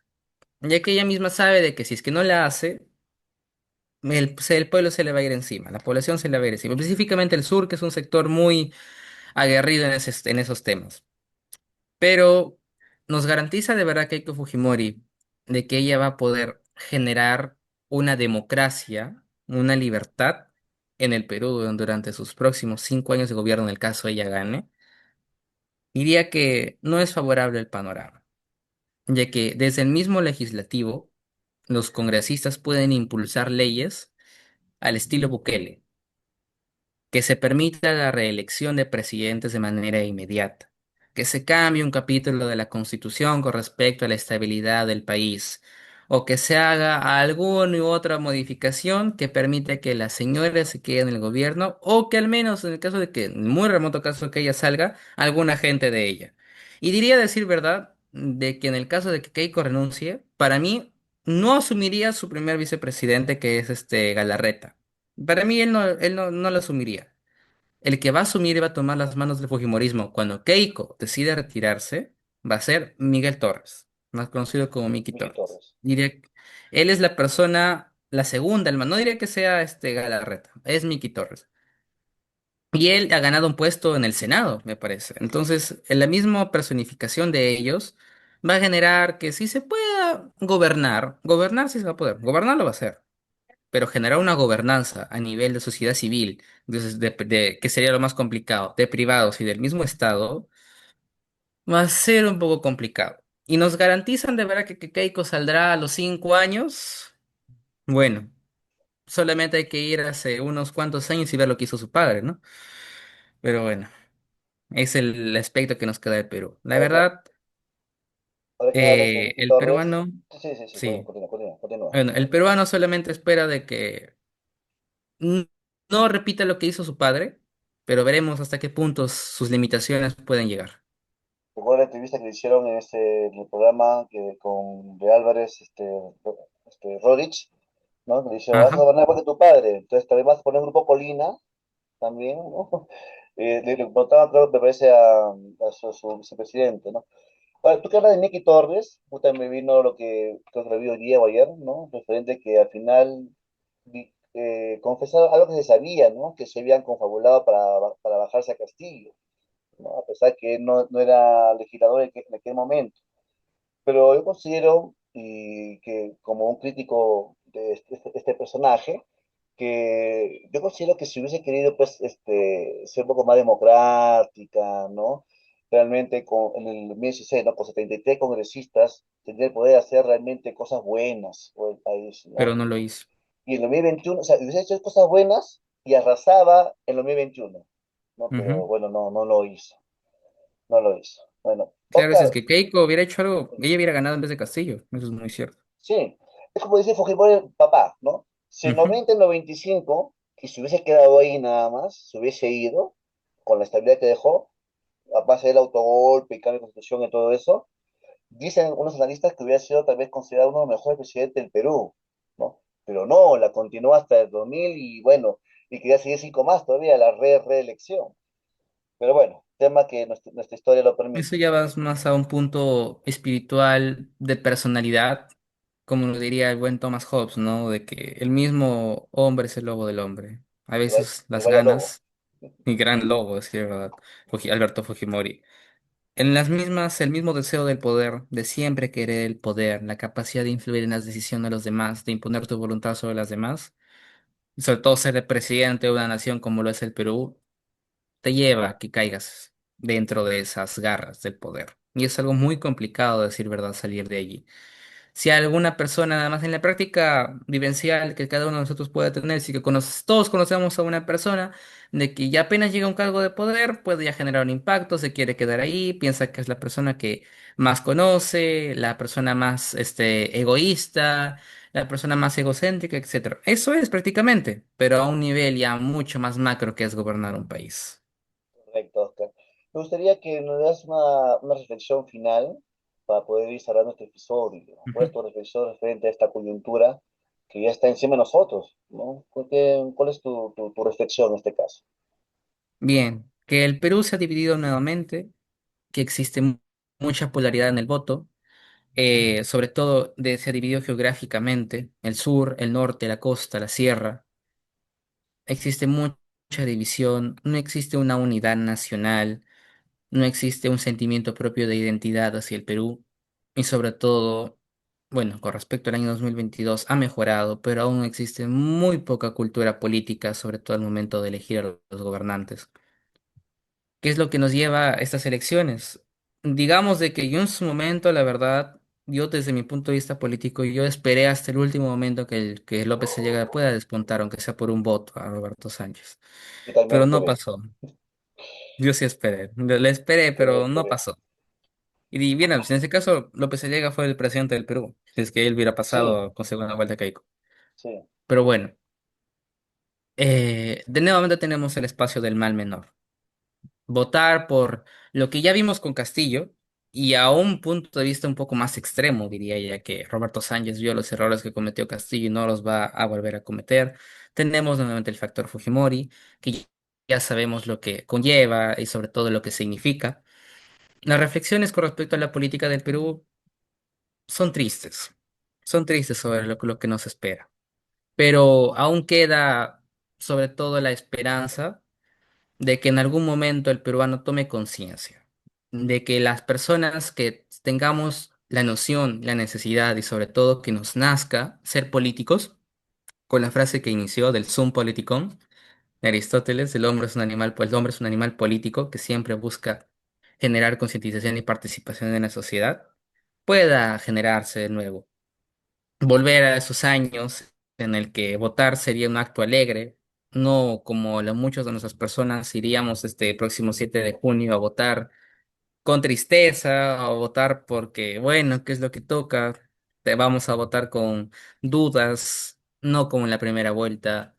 ya que ella misma sabe de que si es que no la hace, el pueblo se le va a ir encima, la población se le va a ir encima, específicamente el sur, que es un sector muy aguerrido en esos temas. Pero nos garantiza de verdad Keiko Fujimori de que ella va a poder generar una democracia, una libertad en el Perú durante sus próximos 5 años de gobierno, en el caso ella gane. Diría que no es favorable el panorama. ya que desde el mismo legislativo, los congresistas pueden impulsar leyes al estilo Bukele, que se permita la reelección de presidentes de manera inmediata, que se cambie un capítulo de la Constitución con respecto a la estabilidad del país, o que se haga alguna u otra modificación que permita que la señora se quede en el gobierno, o que al menos en el caso de que, en muy remoto caso que ella salga, alguna gente de ella. Y diría decir verdad de que en el caso de que Keiko renuncie, para mí no asumiría su primer vicepresidente, que es este Galarreta. Para mí él no lo asumiría. El que va a asumir y va a tomar las manos del Fujimorismo cuando Keiko decide retirarse va a ser Miguel Torres, más conocido como Miki Vicky Torres. Torres. Diría que él es la persona, la segunda, no diría que sea este Galarreta, es Miki Torres. Y él ha ganado un puesto en el Senado, me parece. Entonces, en la misma personificación de ellos va a generar que sí se pueda gobernar sí se va a poder, gobernar lo va a hacer, pero generar una gobernanza a nivel de sociedad civil, que sería lo más complicado, de privados y del mismo Estado, va a ser un poco complicado. Y nos garantizan de verdad que Keiko saldrá a los 5 años. Bueno, solamente hay que ir hace unos cuantos años y ver lo que hizo su padre, ¿no? Pero bueno, es el aspecto que nos queda de Perú. La Ahora que, verdad, ahora que hablas de Vicky el Torres, peruano, sí, sí, sí, sí. continúa, continúa, continúa. Bueno, el peruano solamente espera de que n- no repita lo que hizo su padre, pero veremos hasta qué puntos sus limitaciones pueden llegar. Recuerdo la entrevista que le hicieron en el programa con de Álvarez, Rodríguez, ¿no? Que le dice, vas a Ajá, gobernar igual que tu padre, entonces también vas a poner un grupo Colina, también, ¿no? Le preguntaba, creo, me parece, a su vicepresidente, ¿no? Ahora, tú que hablas de Nicky Torres, puta, me vino lo que creo que lo vi hoy día o ayer, ¿no? Referente que al final confesaron algo que se sabía, ¿no? Que se habían confabulado para bajarse a Castillo, ¿no? A pesar que él no era legislador en aquel momento. Pero yo considero, y que como un crítico de este personaje, que yo considero que si hubiese querido pues, ser un poco más democrática, ¿no? Realmente en el 2016, ¿no? Con 73 congresistas, tendría el poder de hacer realmente cosas buenas por el país, pero ¿no? no lo hizo. Y en el 2021, o sea, hubiese hecho cosas buenas y arrasaba en el 2021, ¿no? Ujú. Pero bueno, no lo hizo, no lo hizo. Bueno, Claro, si es Oscar, que Keiko hubiera hecho algo, ella hubiera ganado en vez de Castillo. Eso es muy cierto. sí, es como dice Fujimori, el papá, ¿no? Si en Ujú. 90 y 95, y se hubiese quedado ahí nada más, se hubiese ido, con la estabilidad que dejó, a base del autogolpe y cambio de constitución y todo eso, dicen unos analistas que hubiera sido tal vez considerado uno de los mejores presidentes del Perú, ¿no? Pero no, la continuó hasta el 2000 y bueno, y quería seguir 5 más todavía, la reelección. Pero bueno, tema que nuestra historia lo Eso permite. ya vas más a un punto espiritual de personalidad, como lo diría el buen Thomas Hobbes, ¿no? De que el mismo hombre es el lobo del hombre. A veces Y las vaya lobo. ganas, y gran lobo, es verdad, Alberto Fujimori. En las mismas, el mismo deseo del poder, de siempre querer el poder, la capacidad de influir en las decisiones de los demás, de imponer tu voluntad sobre las demás, y sobre todo ser el presidente de una nación como lo es el Perú, te lleva a que caigas dentro de esas garras del poder. Y es algo muy complicado, a decir verdad, salir de allí. Si alguna persona, nada más en la práctica vivencial que cada uno de nosotros puede tener, si que todos conocemos a una persona de que ya apenas llega a un cargo de poder, puede ya generar un impacto, se quiere quedar ahí, piensa que es la persona que más conoce, la persona más egoísta, la persona más egocéntrica, etcétera. Eso es prácticamente, pero a un nivel ya mucho más macro que es gobernar un país. Correcto, Oscar. Me gustaría que nos das una reflexión final para poder ir cerrando este episodio. ¿Cuál es Ujú. tu reflexión referente a esta coyuntura que ya está encima de nosotros, ¿no? ¿Cuál es tu reflexión en este caso? Bien, que el Perú se ha dividido nuevamente, que existe mucha polaridad en el voto, sobre todo se ha dividido geográficamente, el sur, el norte, la costa, la sierra. Existe mucha división, no existe una unidad nacional, no existe un sentimiento propio de identidad hacia el Perú y sobre todo, bueno, con respecto al año 2022 ha mejorado, pero aún existe muy poca cultura política, sobre todo al momento de elegir a los gobernantes. ¿Qué es lo que nos lleva a estas elecciones? Digamos de que yo en su momento, la verdad, Yo desde mi punto de vista político, yo esperé hasta el último momento que López Aliaga pueda despuntar, aunque sea por un voto, a Roberto Sánchez. Y también Pero no esperé, pasó. Yo sí esperé. Le esperé, esperé, pero no esperé. pasó. Y bien, pues, en ese caso, López Aliaga fue el presidente del Perú, si es que él hubiera Sí, pasado con segunda vuelta a Keiko. sí, Pero bueno, de nuevamente tenemos el espacio del mal menor. Votar por lo que ya vimos con Castillo y a un punto de vista un poco más extremo, diría ya que Roberto Sánchez vio los errores que cometió Castillo y no los va a volver a cometer. Tenemos nuevamente el factor Fujimori, que ya sabemos lo que conlleva y sobre todo lo que significa. Las reflexiones con respecto a la política del Perú son tristes sobre lo que nos espera, pero aún queda sobre todo la esperanza de que en algún momento el peruano tome conciencia, de que las personas que tengamos la noción, la necesidad y sobre todo que nos nazca ser políticos, con la frase que inició del Sum Politicon de Aristóteles, el hombre es un animal, pues el hombre es un animal político que siempre busca generar concientización y participación en la sociedad, pueda generarse de nuevo, volver a esos años en el que votar sería un acto alegre, no como muchos de nuestras personas iríamos este próximo 7 de junio a votar con tristeza o votar porque, bueno, ¿qué es lo que toca? Te vamos a votar con dudas, no como en la primera vuelta,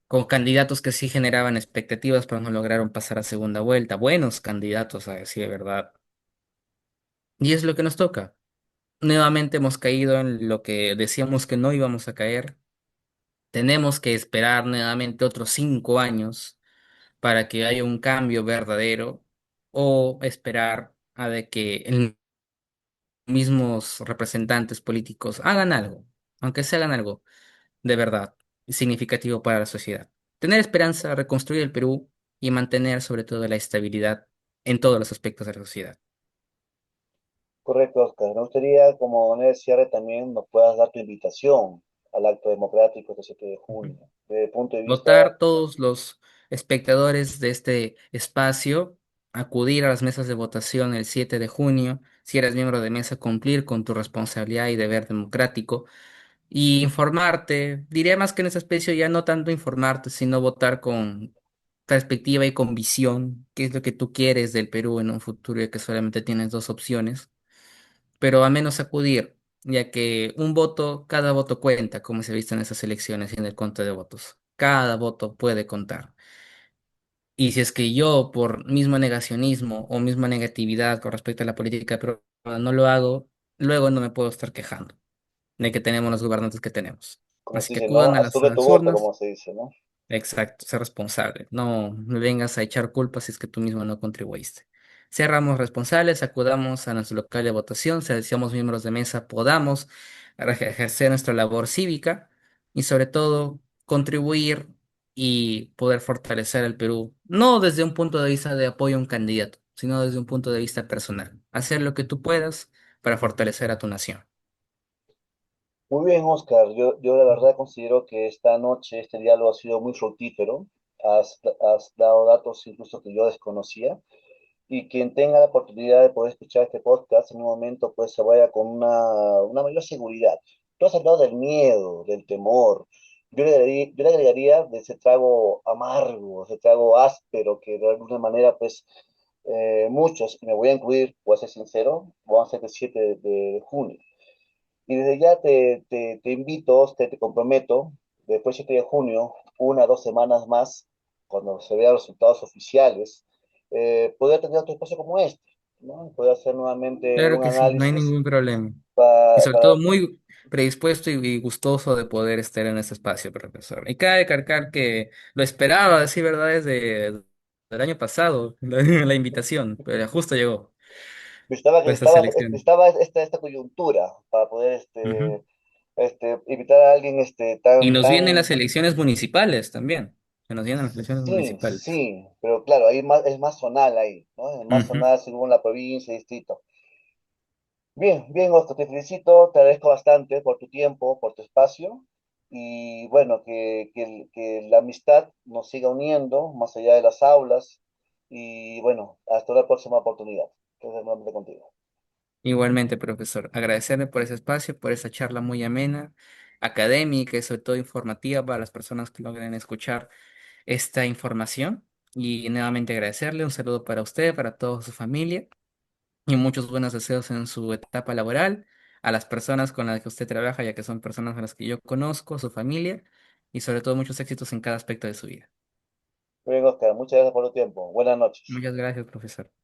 con candidatos que sí generaban expectativas pero no lograron pasar a segunda vuelta, buenos candidatos a decir verdad. Y es lo que nos toca. Nuevamente hemos caído en lo que decíamos que no íbamos a caer. Tenemos que esperar nuevamente otros 5 años para que haya un cambio verdadero o esperar a de que los mismos representantes políticos hagan algo, aunque se hagan algo de verdad significativo para la sociedad. Tener esperanza, reconstruir el Perú y mantener sobre todo la estabilidad en todos los aspectos de la sociedad. correcto, Oscar. Me gustaría, como manera de cierre, también nos puedas dar tu invitación al acto democrático del 7 de Ujú. junio. Desde el punto de vista, Votar todos los espectadores de este espacio, acudir a las mesas de votación el 7 de junio, si eres miembro de mesa, cumplir con tu responsabilidad y deber democrático y informarte. Diría más que en esa especie ya no tanto informarte, sino votar con perspectiva y con visión, qué es lo que tú quieres del Perú en un futuro y que solamente tienes dos opciones, pero al menos acudir, ya que un voto, cada voto cuenta, como se ha visto en esas elecciones y en el conteo de votos. Cada voto puede contar. Y si es que yo, por mismo negacionismo o misma negatividad con respecto a la política peruana, no lo hago, luego no me puedo estar quejando de que tenemos los gobernantes que tenemos. como Así se que dice, ¿no? acudan a Asume tu las voto, urnas. como se dice, ¿no? Exacto, ser responsable. No me vengas a echar culpas si es que tú mismo no contribuiste. Seamos responsables, acudamos a nuestro local de votación, seamos miembros de mesa, podamos ejercer nuestra labor cívica y sobre todo contribuir y poder fortalecer el Perú, no desde un punto de vista de apoyo a un candidato, sino desde un punto de vista personal. Hacer lo que tú puedas para fortalecer a tu nación. Muy bien, Oscar. Yo la verdad considero que esta noche este diálogo ha sido muy fructífero. Has dado datos incluso que yo desconocía. Y quien tenga la oportunidad de poder escuchar este podcast en un momento, pues se vaya con una mayor seguridad. Tú has hablado del miedo, del temor. Yo le agregaría de ese trago amargo, ese trago áspero que de alguna manera, pues, muchos, y me voy a incluir, voy a ser sincero, vamos a ser el 7 de junio. Y desde ya te invito, te comprometo, después del 7 de junio, 1 o 2 semanas más, cuando se vean los resultados oficiales, poder tener otro espacio como este, ¿no? Poder hacer nuevamente Claro un que sí, no hay análisis ningún problema. Y para, sobre todo para muy predispuesto y gustoso de poder estar en este espacio, profesor. Y cabe recalcar que lo esperaba, decir verdad, desde el año pasado, la invitación, pero ya justo llegó para estas elecciones. necesitaba esta coyuntura para poder Ujú. invitar a alguien Y tan, nos vienen las tan, elecciones municipales también. Se nos vienen las elecciones sí, municipales. sí, pero claro, ahí más, es más zonal ahí, ¿no? Es más Ujú. zonal según la provincia y distrito. Bien, bien, Oscar, te felicito, te agradezco bastante por tu tiempo, por tu espacio y bueno, que la amistad nos siga uniendo más allá de las aulas y bueno, hasta la próxima oportunidad. Que es nuevamente contigo. Igualmente, profesor, agradecerle por ese espacio, por esa charla muy amena, académica y sobre todo informativa para las personas que logren escuchar esta información. Y nuevamente agradecerle, un saludo para usted, para toda su familia y muchos buenos deseos en su etapa laboral, a las personas con las que usted trabaja, ya que son personas a las que yo conozco, su familia y sobre todo muchos éxitos en cada aspecto de su vida. Bien, Oscar, muchas gracias por tu tiempo. Buenas noches. Muchas gracias, profesor.